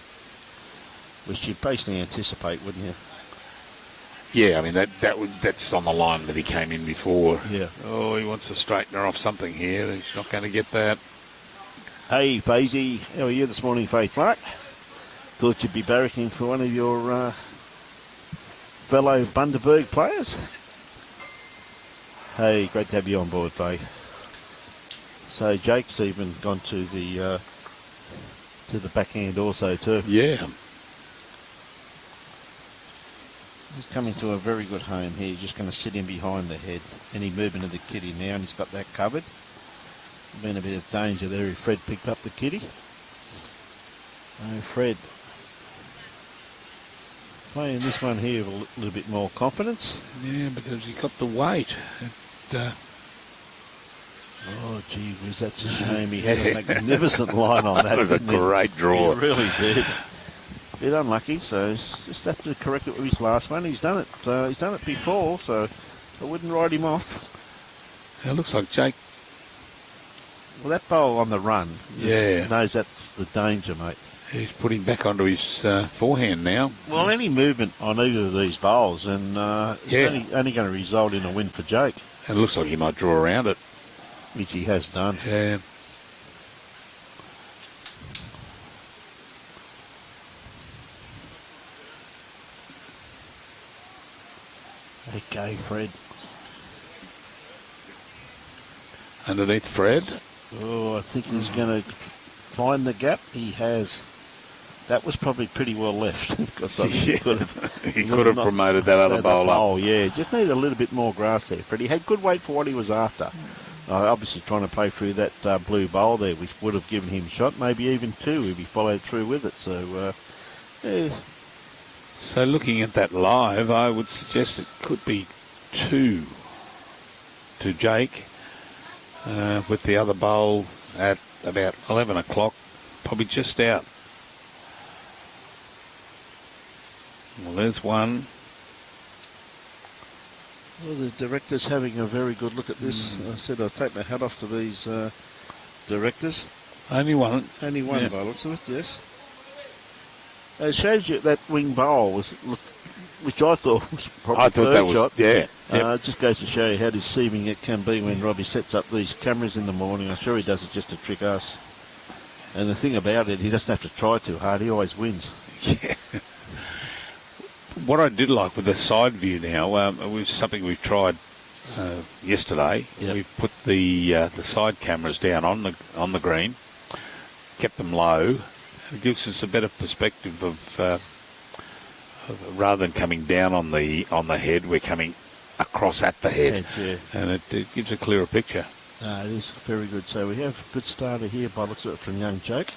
Which you'd basically anticipate, wouldn't you? Yeah, I mean, that's on the line that he came in before. Yeah. Oh, he wants a straightener off something here. He's not going to get that. Hey, Fazy, how are you this morning, Faye Clark? Thought you'd be barracking for one of your fellow Bundaberg players. Hey, great to have you on board, Faye. So Jake's even gone to the backhand also too. Yeah. He's coming to a very good home here. Just going to sit in behind the head. Any movement of the kitty now, and he's got that covered. Been a bit of danger there if Fred picked up the kitty. Fred playing this one here with a little bit more confidence. Yeah, because he got the weight. Oh, gee whiz, that's a shame. He had a magnificent line on that. That was a great draw. He really did. Bit unlucky, so he's just have to correct it with his last one. He's done it. He's done it before, so I wouldn't write him off. It looks like Jake. Well, that bowl on the run knows that's the danger, mate. He's putting back onto his forehand now. Well, any movement on either of these bowls, and it's only going to result in a win for Jake. And it looks like he might draw around it. Which he has done. Yeah. Okay, Fred. Underneath Fred. Oh, I think he's going to find the gap. He has. That was probably pretty well left because he could have promoted that other bowl up. Oh, yeah. Just needed a little bit more grass there, Fred. He had good weight for what he was after. Obviously trying to play through that blue bowl there, which would have given him a shot, maybe even two if he followed through with it. So, yeah. So looking at that live, I would suggest it could be 2 to Jake, with the other bowl at about 11 o'clock, probably just out. Well, there's one. Well, the director's having a very good look at this. I said I'll take my hat off to these directors. Only one. Only one by the looks of it, yes. It shows you that wing bowl was, which I thought was probably third shot. Yeah. It just goes to show you how deceiving it can be when Robbie sets up these cameras in the morning. I'm sure he does it just to trick us. And the thing about it, he doesn't have to try too hard. He always wins. Yeah. What I did like with the side view now, was something we've tried yesterday. Yep. We put the side cameras down on the green, kept them low. It gives us a better perspective of rather than coming down on the head, we're coming across at the head, and it gives a clearer picture. It is very good. So we have a good starter here by the looks of it from young Jake.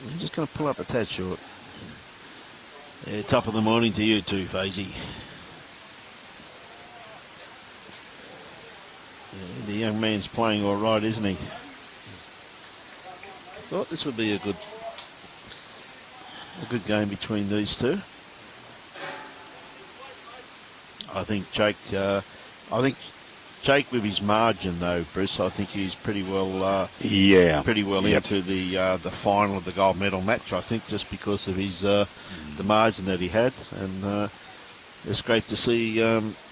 I'm just going to pull up a tad short. Yeah, top of the morning to you too, Fazy. Yeah, the young man's playing all right, isn't he? Thought this would be a good game between these two. I think Jake with his margin though, Bruce, I think he's pretty well into the final of the gold medal match. I think just because of his the margin that he had, and it's great to see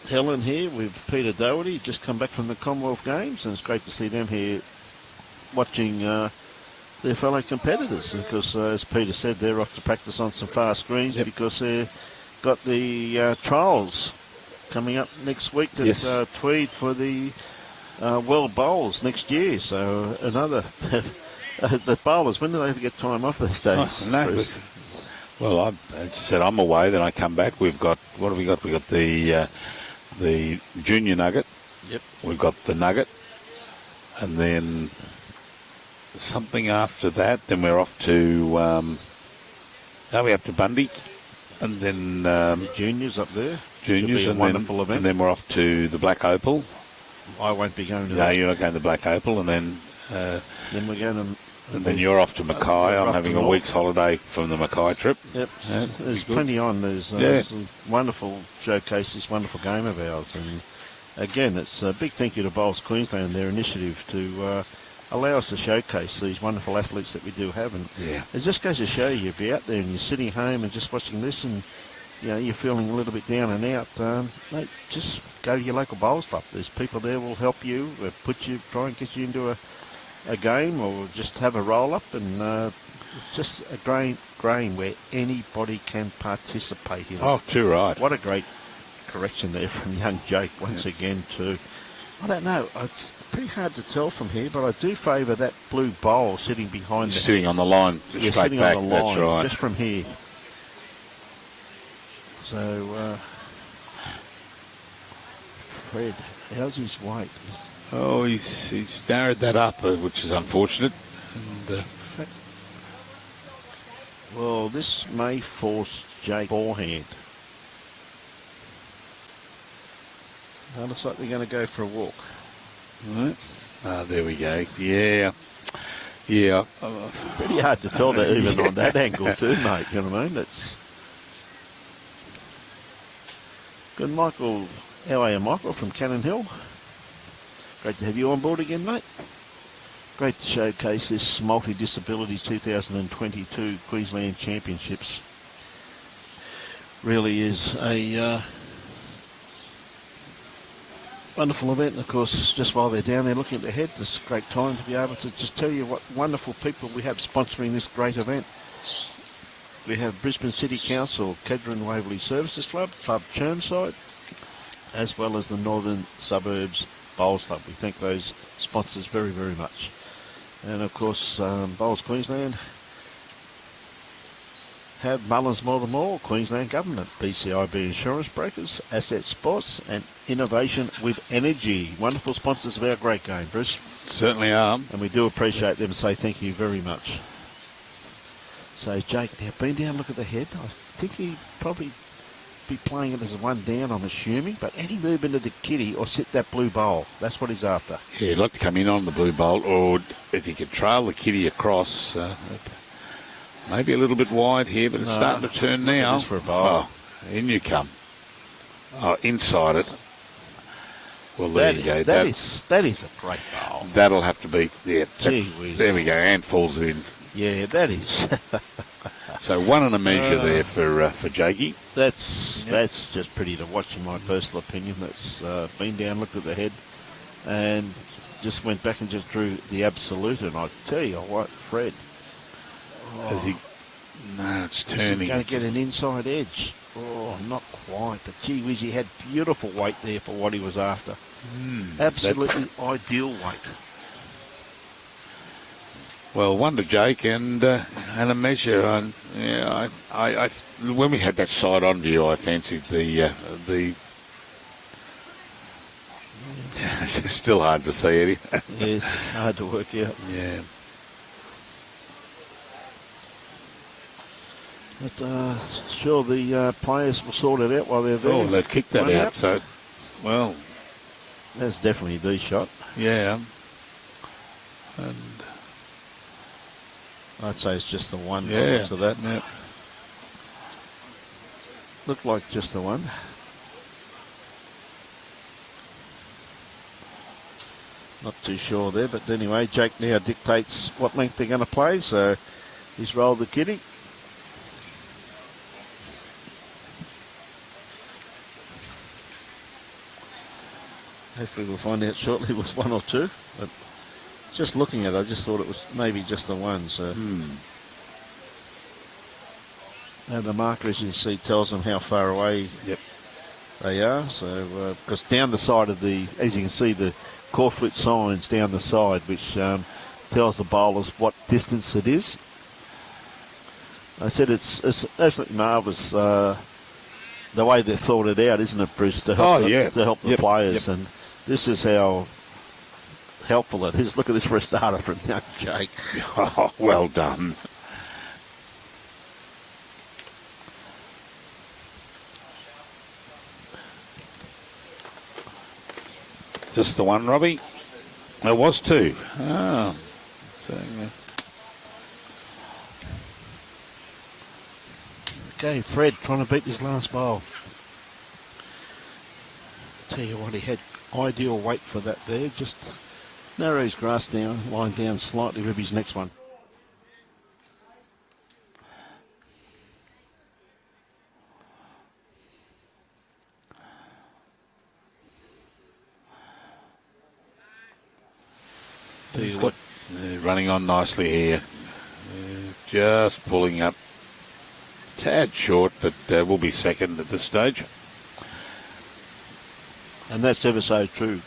Helen here with Peter Doherty just come back from the Commonwealth Games, and it's great to see them here watching their fellow competitors because as Peter said, they're off to practice on some fast greens because they've got the trials coming up next week at Tweed for the World Bowls next year. So another the bowlers, when do they ever get time off these days? Oh, no. Well, as you said, I'm away. Then I come back. We've got what have we got? We've got the junior nugget. Yep. We've got the nugget, and then something after that. Then we're off to we up to Bundy, and then the juniors up there. Juniors, and wonderful event. And then we're off to the Black Opal. I won't be going to that. that. No, you're not going to the Black Opal, and then we're going to. And then you're off to Mackay. I'm having a week's holiday from the Mackay trip. Yep. There's plenty on. There's some wonderful showcases, wonderful game of ours. And again, it's a big thank you to Bowls Queensland and their initiative to allow us to showcase these wonderful athletes that we do have. And it just goes to show you, if you're out there and you're sitting home and just watching this and you're feeling a little bit down and out, mate, just go to your local bowls club. There's people there will help you, try and get you into a game or just have a roll-up, and just a game where anybody can participate in it. Oh, too right. What a great correction there from young Jake once again too. I don't know. It's pretty hard to tell from here, but I do favour that blue bowl sitting behind. Sitting on the line, yeah, straight sitting back. on the line, that's right. just from here. So, Fred, how's his weight? Oh, he's narrowed that up, which is unfortunate. And, well, this may force Jake forehand. Now looks like they're going to go for a walk. right. There we go. Yeah. Yeah. Pretty hard to tell that even on that angle too, mate. You know what I mean? That's good. Michael, how are you, Michael, from Cannon Hill? Great to have you on board again, mate. Great to showcase this Multi-Disability 2022 Queensland Championships. Really is a wonderful event. And of course, just while they're down there looking at the head, it's a great time to be able to just tell you what wonderful people we have sponsoring this great event. We have Brisbane City Council, Kedron Waverley Services Club, Club Chermside, as well as the Northern Suburbs Bowls Club. We thank those sponsors very, very much. And of course, Bowls Queensland have Mullins More Than More, Queensland Government, BCIB Insurance Brokers, Asset Sports, and Innovation with Energy. Wonderful sponsors of our great game, Bruce. Certainly are. And we do appreciate them and say thank you very much. So, Jake, now been down, look at the head. I think he'd probably be playing it as a one down, I'm assuming. But any move into the kitty or sit that blue bowl, that's what he's after. Yeah, he'd like to come in on the blue bowl, or if he could trail the kitty across. Maybe a little bit wide here, but it's starting to turn now. It is for a bowl. Oh, in you come. Oh, inside it. Well, there you go. That is a great bowl. That'll have to be there. Gee whiz. There we go, and falls in. Yeah, that is. So one and a measure there for Jakey. That's just pretty to watch, in my personal opinion. That's been down, looked at the head, and just went back and just drew the absolute. And I tell you what, Fred. Has he? No, it's Is turning. he going to get an inside edge? Oh, not quite. But gee whiz, he had beautiful weight there for what he was after. Absolutely ideal weight. Well, one to Jake and a measure. And yeah, I when we had that side on view, I fancied the. It's still hard to see it. Yes, hard to work out. Yeah. But sure, the players will sort it out while they're there. Oh, they've kicked that out. So, well, that's definitely the shot. yeah. And I'd say it's just the one. yeah, So that yeah. looked like just the one. Not too sure there, but anyway, Jake now dictates what length they're going to play. So he's rolled the kitty. Hopefully we'll find out shortly it was one or two. But just looking at it, I just thought it was maybe just the one. So now the marker, as you can see, tells them how far away they are. So because down the side of the, as you can see, the corflet signs down the side, which tells the bowlers what distance it is. I said it's absolutely marvellous the way they've thought it out, isn't it, Bruce? To help the players, and this is how helpful it is. Look at this for a starter from young Jake. Oh, well done. Just the one, Robbie? There was two. Oh. So, Okay, Fred trying to beat this last bowl. Tell you what, he had ideal weight for that there. Just narrow his grass down, line down slightly with his next one. Tell you what, they're running on nicely here. Just pulling up. Tad short, but we'll be second at this stage. And that's ever so true.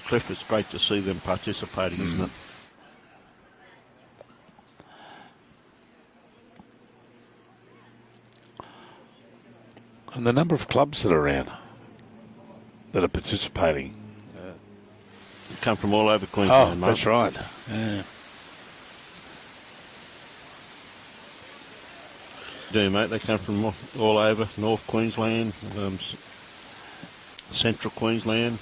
Cliff, it's great to see them participating, isn't it? And the number of clubs that are around that are participating. Come from all over Queensland, mate. That's right. Yeah. Do, mate. They come from all over. North Queensland, Central Queensland,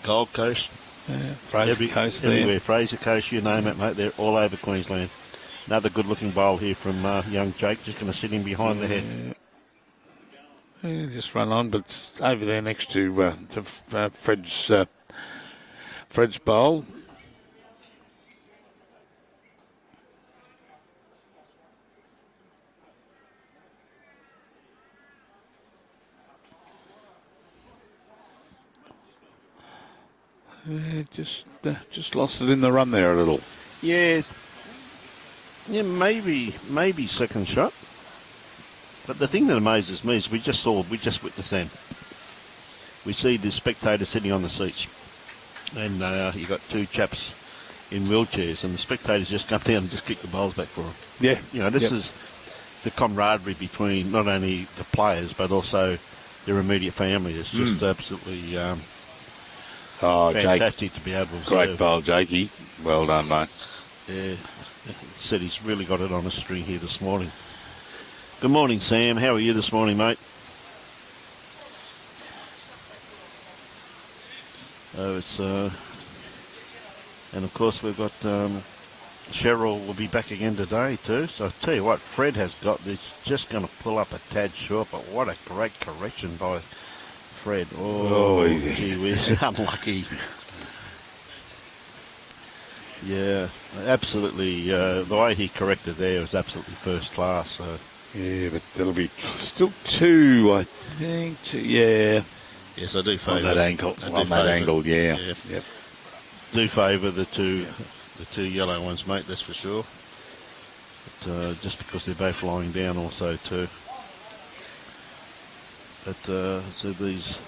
Gold Coast. Yeah. Fraser Coast there. Everywhere. Fraser Coast, you name it, mate. They're all over Queensland. Another good-looking bowl here from young Jake, just going to sit him behind the head. Yeah, just run on, but it's over there next to Fred's bowl. Yeah, just lost it in the run there a little. Yeah, maybe second shot. But the thing that amazes me is we just witnessed them. We see the spectators sitting on the seats, and you got two chaps in wheelchairs, and the spectators just come down and just kick the bowls back for them. Yeah, you know, this is the camaraderie between not only the players but also their immediate family. It's just absolutely fantastic to be able to. Great bowl, Jakey. Well done, mate. Yeah, said he's really got it on a string here this morning. Good morning, Sam. How are you this morning, mate? Oh, it's and of course we've got Cheryl will be back again today too. So I tell you what, Fred has got this. Just going to pull up a tad short, but what a great correction by Fred. Oh, easy. Gee whiz, unlucky. Yeah, absolutely. The way he corrected there was absolutely first class. So. Yeah, but there'll be still two, I think. Yeah. Yes, I do favour on that ankle. On that angle, yeah. Yep. Do favour the two yellow ones, mate. That's for sure. But just because they're both lying down, also too. But so these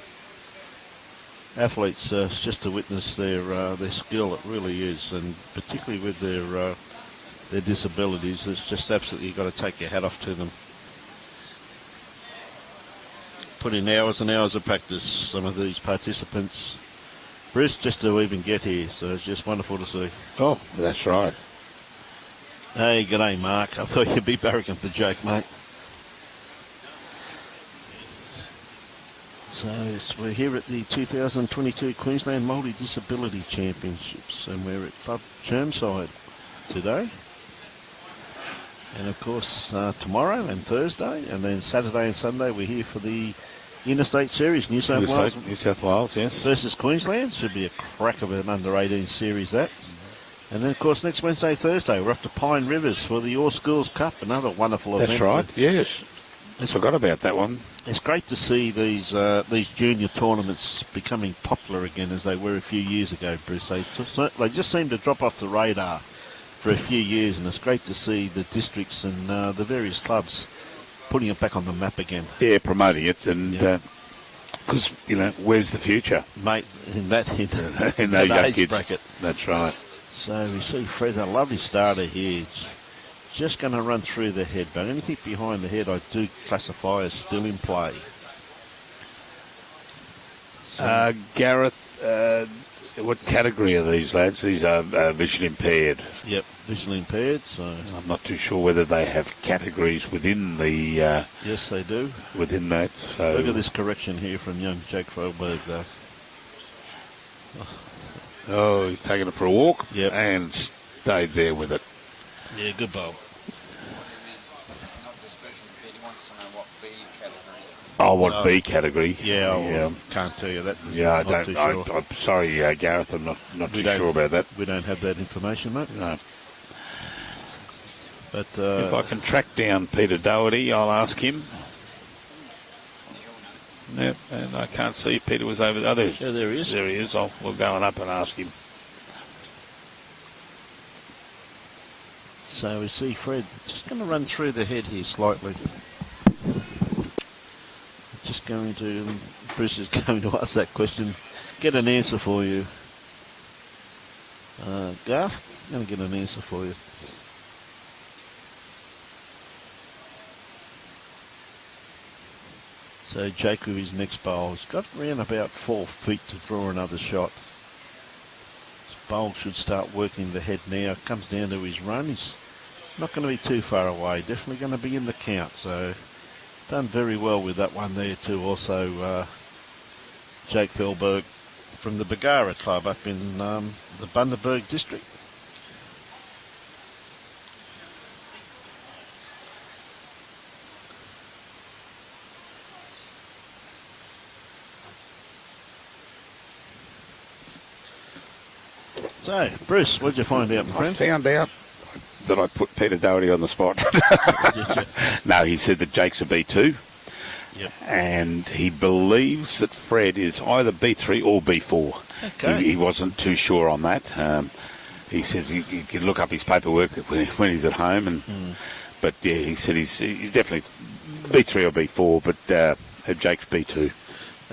athletes, just to witness their skill, it really is, and particularly with their disabilities, it's just absolutely, you've got to take your hat off to them. Put in hours and hours of practice, some of these participants, Bruce, just to even get here, so it's just wonderful to see. Oh, that's right. Hey, g'day, Mark. I thought you'd be barracking for Jake, mate. So we're here at the 2022 Queensland Multi-Disability Championships, and we're at Club Chermside today. And of course, tomorrow and Thursday, and then Saturday and Sunday, we're here for the Interstate Series, New South Wales, yes. Versus Queensland. Should be a crack of an under-18 series, that. And then, of course, next Wednesday, Thursday, we're off to Pine Rivers for the All Schools Cup, another wonderful event. That's right, yes. I forgot about that one. It's great to see these junior tournaments becoming popular again as they were a few years ago, Bruce. They just seem to drop off the radar for a few years, and it's great to see the districts and the various clubs putting it back on the map again. Yeah, promoting it, and because where's the future, mate? In that age bracket. That's right. So we see Fred, a lovely starter here. Just going to run through the head, but anything behind the head I do classify as still in play. So, Gareth, what category are these lads? These are vision impaired. Yep, visually impaired. So I'm not too sure whether they have categories within the. Yes, they do. Within that. So. Look at this correction here from young Jake Fehlberg, though. Oh, he's taken it for a walk. Yep. And stayed there with it. Yeah, good bowl. Oh, what B category? Yeah, I can't tell you that. Yeah, I don't. Sure. I'm sorry, Gareth. I'm not too sure about that. We don't have that information, mate. No. But if I can track down Peter Doherty, I'll ask him. Yep, and I can't see if Peter was over there. Oh, there he is. There he is. We'll go on up and ask him. So we see Fred just going to run through the head here slightly. just going to, Bruce is going to ask that question, get an answer for you. Garth, I'm going to get an answer for you. So Jake with his next bowl has got around about 4 feet to draw another shot. His bowl should start working the head now. Comes down to his run. He's not going to be too far away. Definitely going to be in the count. So done very well with that one there too. Also Jake Fehlberg from the Bagara Club up in the Bundaberg district. So, Bruce, what did you find out, my friend? I found out that I put Peter Doherty on the spot. No, he said that Jake's a B2. Yep. And he believes that Fred is either B3 or B4. Okay. He wasn't too sure on that. He says you can look up his paperwork when he's at home. But, yeah, he said he's definitely B3 or B4, but Jake's B2.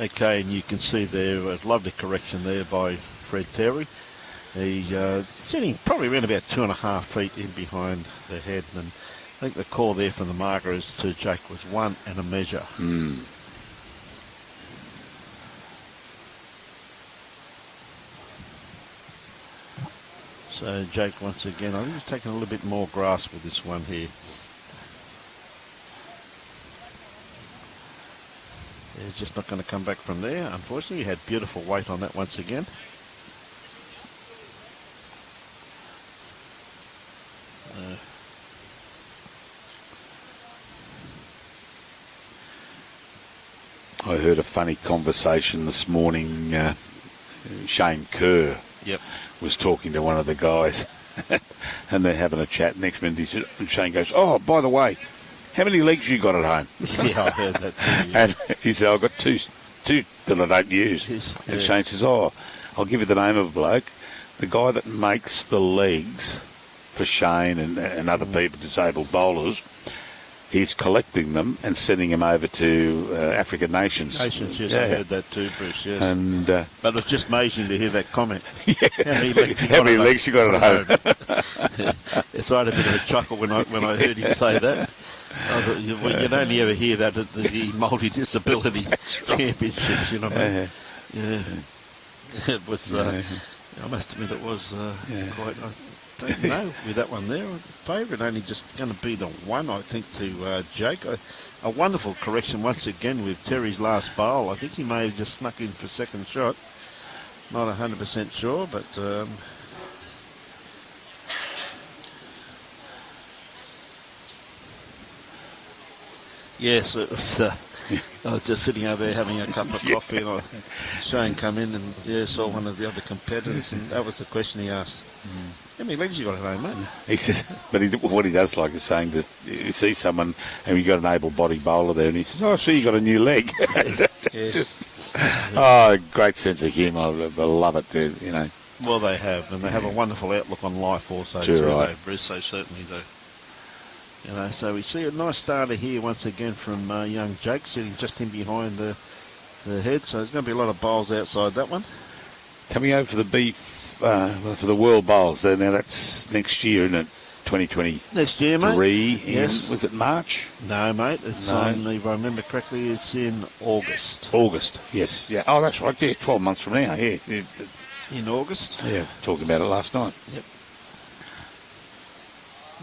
Okay, and you can see there a lovely correction there by Fred Tarry. He's sitting probably around about 2.5 feet in behind the head, and I think the call there from the markers to Jake was 1 and a measure. So Jake once again, I think he's taking a little bit more grasp with this one here. He's just not going to come back from there. Unfortunately, he had beautiful weight on that once again. I heard a funny conversation this morning. Shane Kerr was talking to one of the guys and they're having a chat. Next minute and Shane goes, "Oh, by the way, how many legs you got at home?" Yeah, I heard that too. Yeah. And he said, "I've got two that I don't use." And Shane says, "Oh, I'll give you the name of a bloke. The guy that makes the legs for Shane and other people, disabled bowlers, he's collecting them and sending them over to African nations." Nations, yes, I heard that too, Bruce, yes. And, but it was just amazing to hear that comment. How many legs you got at home? So I had a bit of a chuckle when I heard him say that. You'd only ever hear that at the Multi-Disability Championships, you know what I mean? Yeah. It was, I must admit it was quite... I don't know with that one there. Favourite only just going to be the one, I think, to Jake. A wonderful correction once again with Terry's last bowl. I think he may have just snuck in for second shot. Not 100% sure, but... yes, it was... I was just sitting over there having a cup of coffee and Shane come in and saw one of the other competitors and that was the question he asked. How many legs you got at home, mate? He says, but what he does like is saying that you see someone and you got an able-bodied bowler there and he says, "Oh, I see you got a new leg." Great sense of humour. I love it, you know. Well, they have, and they have a wonderful outlook on life also too, right. Bruce, they certainly do. You know, so we see a nice starter here once again from young Jake, sitting just in behind the head. So there's going to be a lot of bowls outside that one. Coming over for the World Bowls. Now that's next year, isn't it? 2023. Next year, mate. Yes. Was it March? No, mate. It's if I remember correctly, it's in August. August. Yes. Yeah. Oh, that's right. Yeah, 12 months from now. Yeah. In August. Yeah. Talking about it last night. Yep.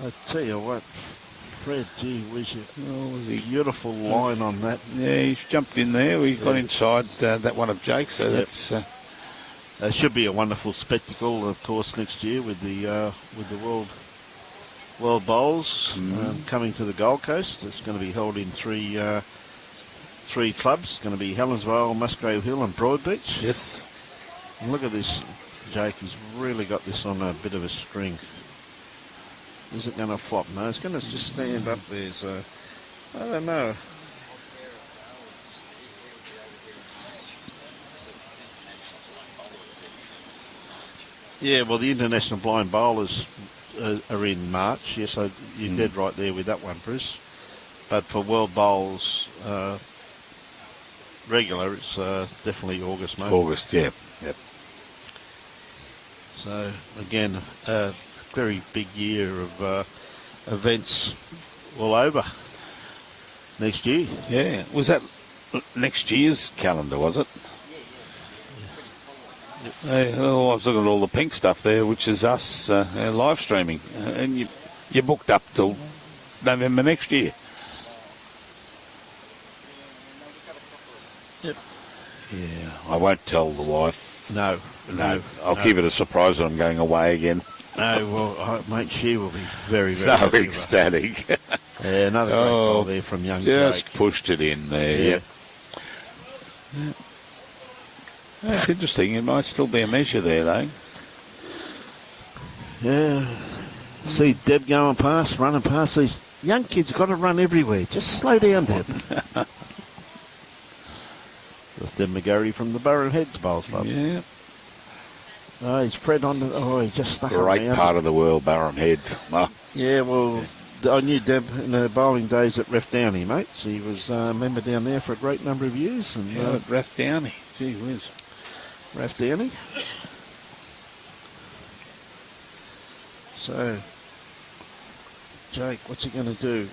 I tell you what. Fred, gee whiz, was a beautiful line on that. Yeah, he's jumped in there. We got inside that one of Jake's, so that's... It should be a wonderful spectacle, of course, next year with the World Bowls coming to the Gold Coast. It's going to be held in three clubs. It's going to be Helensvale, Musgrave Hill and Broadbeach. Yes. And look at this, Jake. He's really got this on a bit of a string. Is it going to flop? No, it's going to just stand up there, so I don't know. Yeah, well, the International Blind Bowlers are in March. Yes, you're dead right there with that one, Bruce. But for World Bowls, regular, it's definitely August, mate. August, yeah. Yep. So, again, a very big year of events all over next year. Yeah. Was that next year's calendar, was it? Oh, I was looking at all the pink stuff there, which is us live streaming. And you're booked up till November next year. Yep. Yeah, I won't tell the wife. No. I'll keep it a surprise that I'm going away again. No, well, mate, she will be very, very So happy with ecstatic. Yeah, another great goal there from young Just Jake. pushed it in there, Yeah. Yeah. That's interesting. It might still be a measure there, though. Yeah. See Deb going past, running past. These young kids got to run everywhere. Just slow down, Deb. That's Deb McGarry from the Burren Heads Bowls Club. Yeah. Oh, he's Fred on the... Oh, he just stuck Great around. part of the world, Barham Head. Oh, Yeah, well, I knew Deb in her bowling days at Ref Downey, mate. She was a member down there for a great number of years. And yeah, Ref Downey. Gee whiz. Ref Downey. So, Jake, what's he going to do?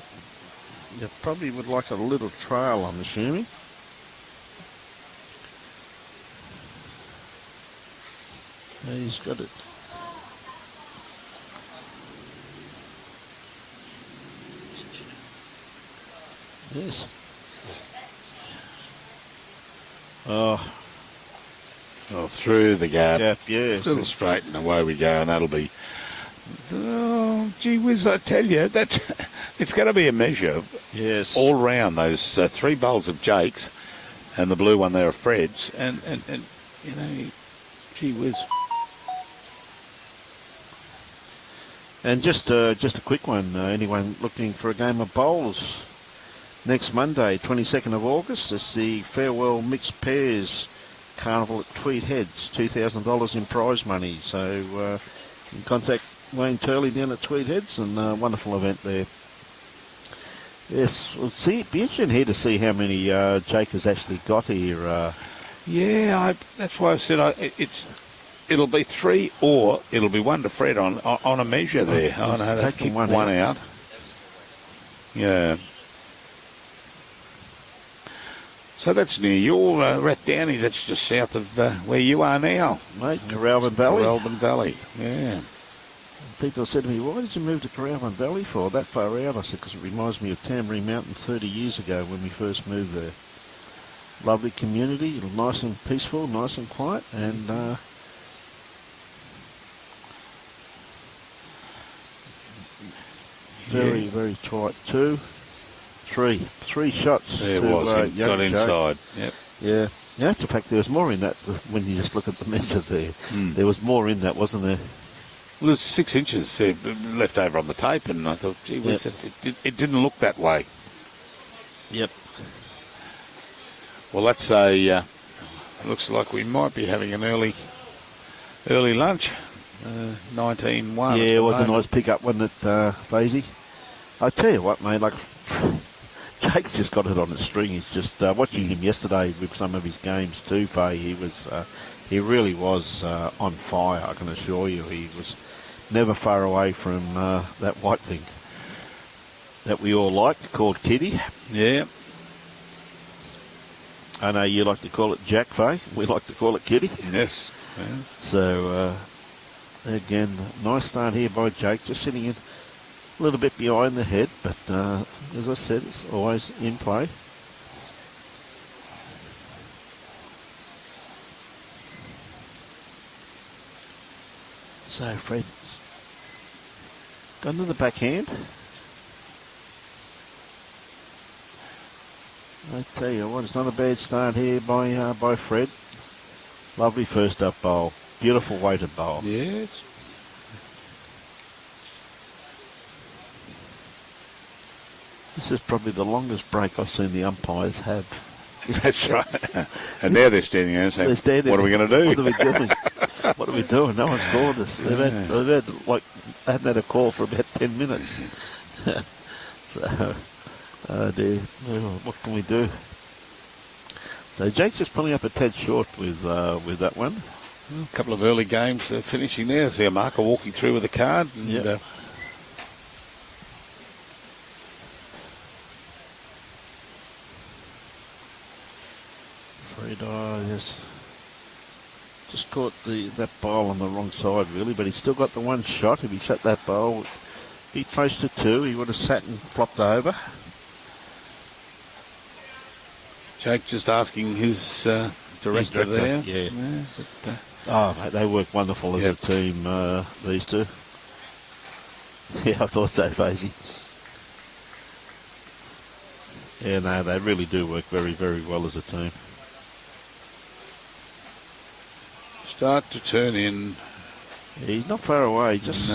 You probably would like a little trail, I'm assuming. He's got it. Yes. Oh, Through the gap. yeah. Little straight and away we go, and that'll be... Oh, gee whiz, I tell you, that it's going to be a measure Yes. all round, those 3 bowls of Jake's and the blue one there of Fred's, and you know, gee whiz. And just a quick one. Anyone looking for a game of bowls? Next Monday, 22nd of August, it's the Farewell Mixed Pairs Carnival at Tweed Heads. $2,000 in prize money. So you can contact Wayne Turley down at Tweed Heads, and wonderful event there. Yes, we'll see. It'd be interesting here to see how many Jake has actually got here. Yeah, that's why I said it'll be 3 or it'll be 1 to Fred on a measure there. Oh no, they've kicked one out. Yeah. So that's near your Ref Downey. That's just south of where you are now, Mate, Coralban Valley. Coralban Valley. Yeah. People said to me, why did you move to Coralban Valley for that far out? I said, because it reminds me of Tamborine Mountain 30 years ago when we first moved there. Lovely community, nice and peaceful, nice and quiet, and very, very tight. 2, 3. 3 shots There to was. He young got Jake. inside. Yep. Yeah. In actual fact, there was more in that when you just look at the measure there. There was more in that, wasn't there? Well, there's 6 inches left over on the tape, and I thought, gee whiz, it didn't look that way. Yep. Well, that's looks like we might be having an early lunch. 19-1. Yeah, it was a nice pick-up, wasn't it, Fazy? I tell you what, mate, like, Jake's just got it on a string. He's just, watching him yesterday with some of his games too, Faye, he really was on fire, I can assure you. He was never far away from that white thing that we all like, called Kitty. Yeah. I know you like to call it Jack, Faye. We like to call it Kitty. Yes. Yeah. So, again, nice start here by Jake, just sitting in a little bit behind the head, but as I said, it's always in play. So Fred's gone to the backhand. I tell you what, it's not a bad start here by Fred. Lovely first up bowl. Beautiful weighted bowl. Yes. This is probably the longest break I've seen the umpires have. That's right. And now they're standing there and saying, They're standing what are we going to do? What are we doing? What are we doing? No one's called us. They hadn't had a call for about 10 minutes. So, oh dear. Well, what can we do? So Jake's just pulling up a tad short with that one. A couple of early games finishing there. See a marker walking through with a card. And, Yep. Fred, yes. Just caught that bowl on the wrong side, really, but he's still got the one shot. If he shot that bowl, he'd close to 2. He would have sat and flopped over. Jake just asking his director there. Yeah. But, Mate, they work wonderful as a team, these two. Yeah, I thought so, Fazy. Yeah, no, they really do work very, very well as a team. start to turn in. Yeah, he's not far away, just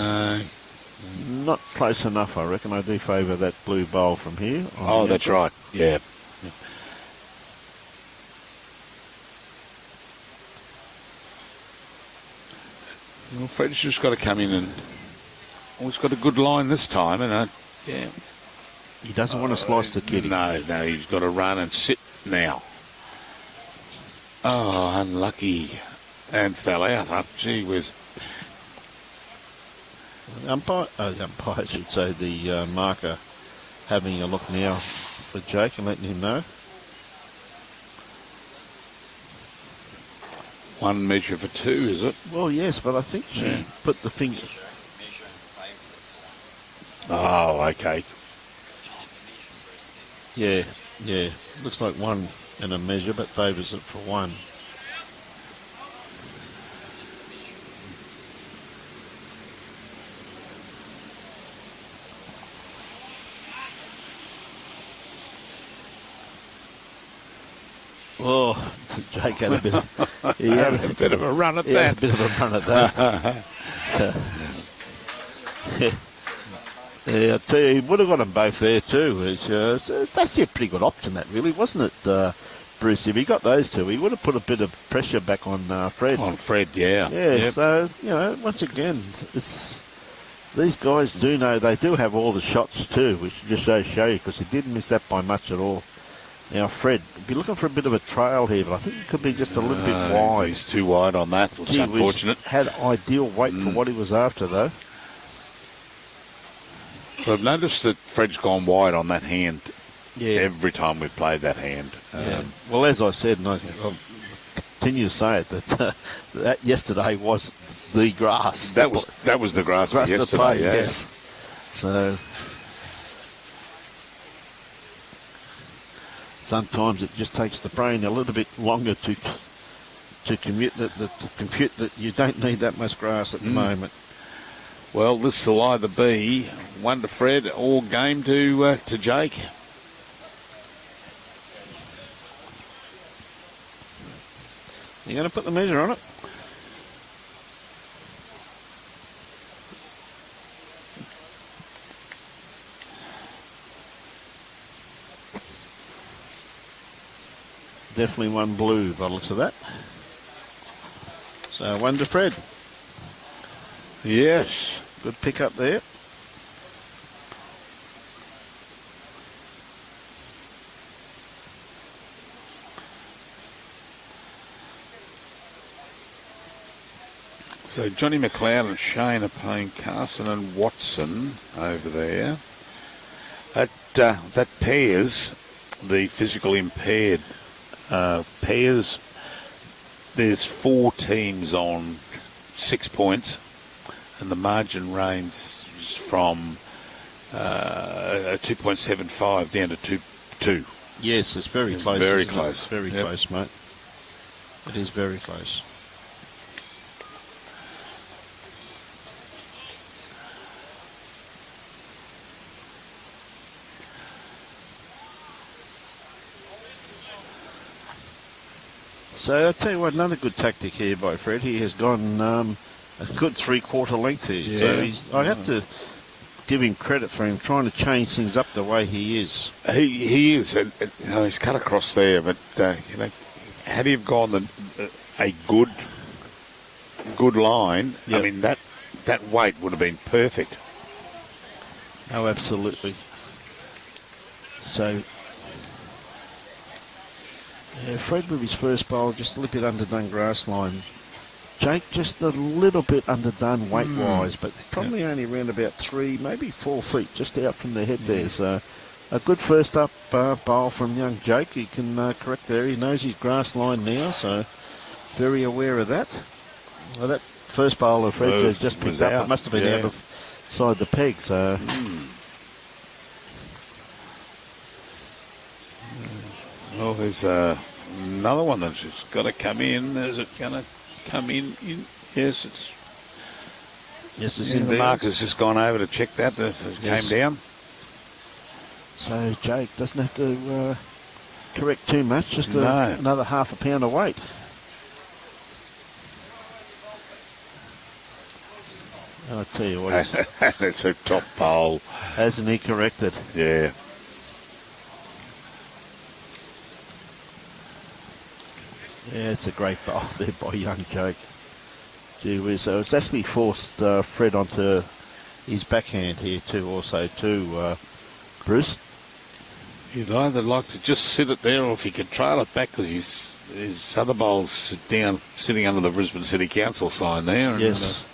not close enough, I reckon. I do favour that blue bowl from here. Oh, that's right. Yeah. Well, Fred's just got to come in and he's got a good line this time, and he doesn't want to slice the kitty. No, he's got to run and sit now. Oh, unlucky, and fell out. Oh, gee whiz. The umpire, I should say, the marker, having a look now for Jake and letting him know. One measure for two, is it? Well, yes, but I think she put the finger. Oh, okay. Yeah. Looks like one and a measure, but favours it for one. Oh, Jake had a bit of, he had a bit of a run at that. Had a bit of a run at that. Yeah, I tell you, he would have got them both there too. It's actually a pretty good option, that really, wasn't it, Bruce? If he got those two, he would have put a bit of pressure back on Fred. On Fred, yeah. Yeah, Yep. so, once again, these guys do know, they do have all the shots too, which just show you, because he didn't miss that by much at all. Now, Fred, be looking for a bit of a trail here, but I think it could be just a little bit wide. He's too wide on that, which is unfortunate. Had ideal weight for what he was after, though. So I've noticed that Fred's gone wide on that hand every time we've played that hand. Well, as I said, and I'll continue to say it, that yesterday was the grass. That was the grass for yesterday, to play, yeah. yes. So sometimes it just takes the brain a little bit longer to compute that you don't need that much grass at the moment. Well, this will either be one to Fred or game to Jake. You're going to put the measure on it? Definitely one blue by the looks of that. So one to Fred. Yes. Good pick up there. So Johnny McLeod and Shane are playing Carson and Watson over there. That pairs the physically impaired pairs. There's 4 teams on 6 points, and the margin ranges from 2.75 down to 2. Yes, it's very close. Very close. It's very close, mate. It is very close. So I'll tell you what, another good tactic here by Fred. He has gone a good 3/4 length here. Yeah. So I have to give him credit for him trying to change things up the way he is. He is. He's cut across there, but had he have gone a good line, Yep. I mean that weight would have been perfect. Oh, absolutely. So Yeah, Fred with his first bowl just a little bit underdone grass line. Jake just a little bit underdone weight-wise, but probably only around about 3, maybe 4 feet just out from the head there. So a good first up bowl from young Jake. He can correct there. He knows his grass line now, so very aware of that. Well, that first bowl of Fred's has just picked up. It must have been outside the peg, so... Well, there's another one that's just got to come in. Is it going to come in? Yes, it's. Yes, it's Yeah, in the marker's just gone over to check that. It came down. So Jake doesn't have to correct too much, just another half a pound of weight. I'll tell you what, It's a top bowl. hasn't he corrected? Yeah. Yeah, it's a great bowl there by young Jake. Gee whiz, so it's actually forced Fred onto his backhand here too, Bruce. He'd either like to just sit it there, or if he could trail it back, because his other bowls sitting under the Brisbane City Council sign there. And, Yes.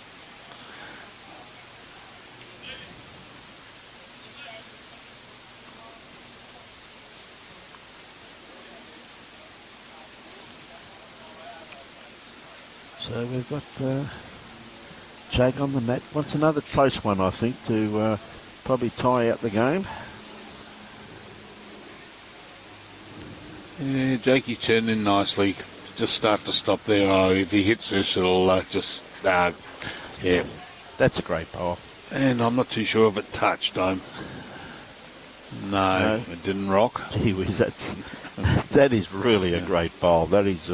So we've got Jake on the mat. Wants another close one, I think, to probably tie out the game. Yeah, Jakey turned in nicely. Just start to stop there. Oh, if he hits this, it'll yeah. That's a great bowl. And I'm not too sure if it touched him. No, it didn't rock. Gee whiz, that is really a great bowl. That is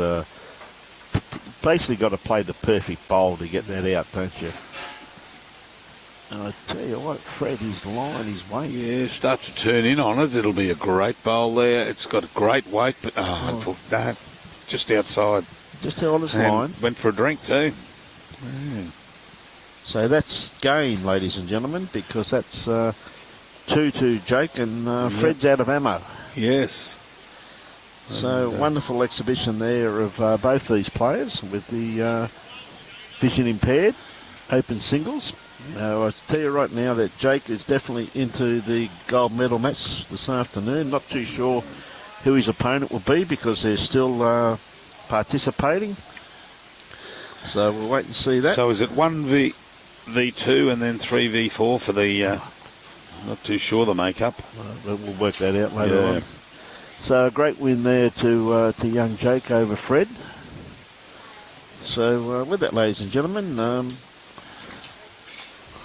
basically got to play the perfect bowl to get that out, don't you? And I tell you what, Fred, his line, his weight. Yeah, start to turn in on it. It'll be a great bowl there. It's got a great weight, but no, just outside. Just on his And line. went for a drink too. Yeah. So that's game, ladies and gentlemen, because that's 2-2 Jake, and Fred's out of ammo. Yes. So wonderful exhibition there of both these players with the vision impaired open singles. Now, I tell you right now that Jake is definitely into the gold medal match this afternoon. Not too sure who his opponent will be because they're still participating. So we'll wait and see that. So is it 1v2 and then 3v4 for the... not too sure the makeup. We'll work that out later on. So a great win there to young Jake over Fred. So with that, ladies and gentlemen,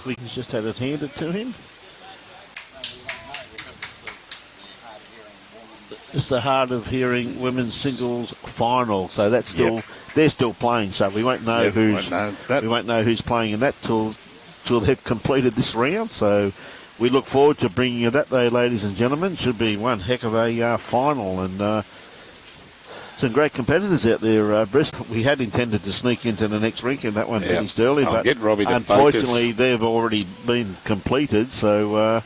we can just have it handed to him. It's the hard of hearing women's singles final. So that's still they're still playing. So we won't know we won't know who's playing in that till they've completed this round. So we look forward to bringing you that day, ladies and gentlemen. Should be one heck of a final, and some great competitors out there, Brist. We had intended to sneak into the next rink, and that one finished early, but get Robbie to unfortunately focus. they've already been completed, so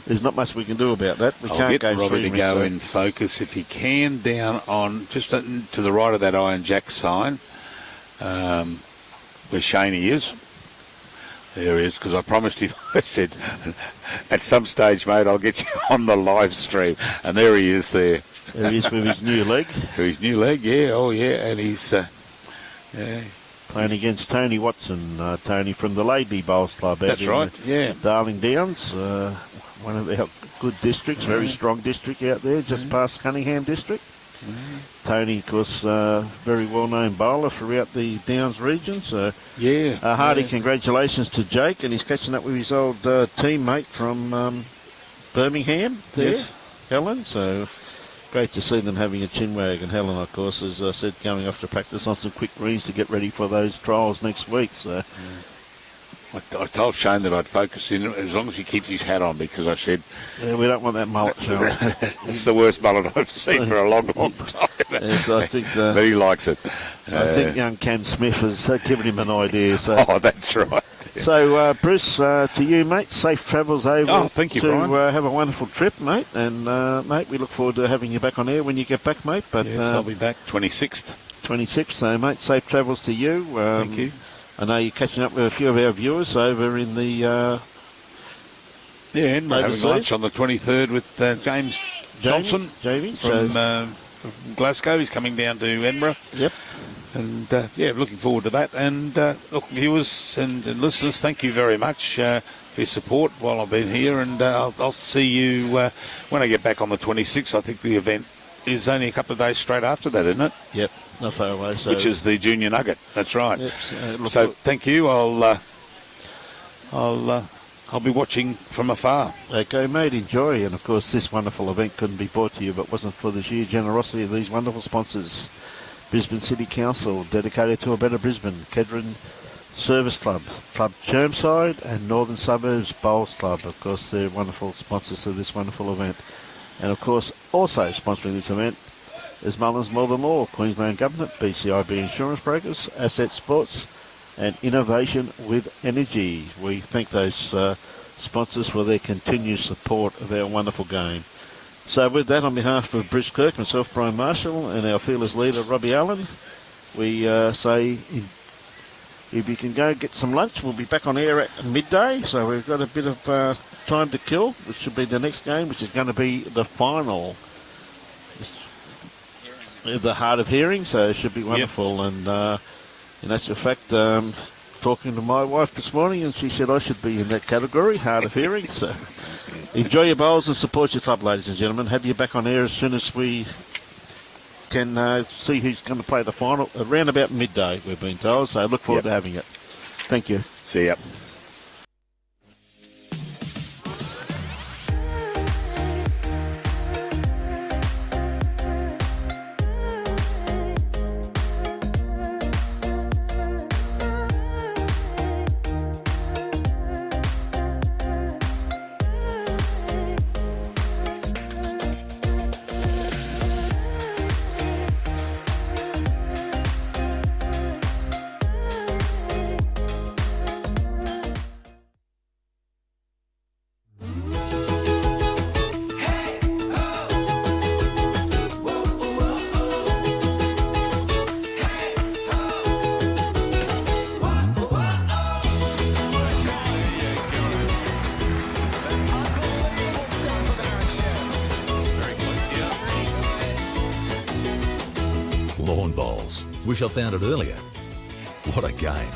there's not much we can do about that. We can't get go Robbie to through go rings, in focus if he can, down on just to the right of that Iron Jack sign, where Shaney is. There he is, because I promised him, I said, at some stage, mate, I'll get you on the live stream. And there he is there. There he is with his new leg. With his new leg, and he's playing against Tony Watson, Tony from the Lady Bowls Club. That's right, Darling Downs, one of our good districts, very strong district out there, just past Cunningham district. Tony, of course, very well-known bowler throughout the Downs region. So, hearty congratulations to Jake, and he's catching up with his old teammate from Birmingham there, Helen. So, great to see them having a chinwag. And Helen, of course, as I said, going off to practice on some quick greens to get ready for those trials next week. So. I told Shane that I'd focus in as long as he keeps his hat on, because I said... Yeah, we don't want that mullet, Sean. It's the worst mullet I've seen for a long, long time. Yes, I think... but he likes it. I think young Cam Smith has given him an idea. So. Oh, that's right. So, Bruce, to you, mate, safe travels over thank you, to Brian. have a wonderful trip, mate. And, mate, we look forward to having you back on air when you get back, mate. But, Yes, I'll be back 26th. 26th, so, mate, safe travels to you. Thank you. I know you're catching up with a few of our viewers over in the... and we're having lunch on the 23rd with James Johnson Jamie, from Glasgow. He's coming down to Edinburgh. Yep. And, looking forward to that. And, look, viewers and listeners, thank you very much for your support while I've been here. And I'll see you when I get back on the 26th. I think the event is only a couple of days straight after that, isn't it? Yep, not far away. So. Which is the Junior Nugget. That's right. Yep, so thank you. I'll be watching from afar. Okay, mate, enjoy. And, of course, this wonderful event couldn't be brought to you if it wasn't for the sheer generosity of these wonderful sponsors. Brisbane City Council, dedicated to a better Brisbane. Kedron Service Club, Club Chermside, and Northern Suburbs Bowls Club. Of course, they're wonderful sponsors of this wonderful event. And, of course, also sponsoring this event is Mullins Melbourne Law, Queensland Government, BCIB Insurance Brokers, Asset Sports, and Innovation with Energy. We thank those sponsors for their continued support of our wonderful game. So with that, on behalf of Bruce Kirk, myself, Brian Marshall, and our fearless leader, Robbie Allen, we say if you can go get some lunch, we'll be back on air at midday. So we've got a bit of time to kill, which should be the next game, which is going to be the final of the Heart of Hearing. So it should be wonderful. Yep. And in actual fact, talking to my wife this morning, and she said I should be in that category, Heart of Hearing. So enjoy your bowls and support your club, ladies and gentlemen. Have you back on air as soon as we can see who's going to play the final around about midday, we've been told. So I look forward to having it. Thank you. See ya. Lawn bowls. Wish I found it earlier. What a game.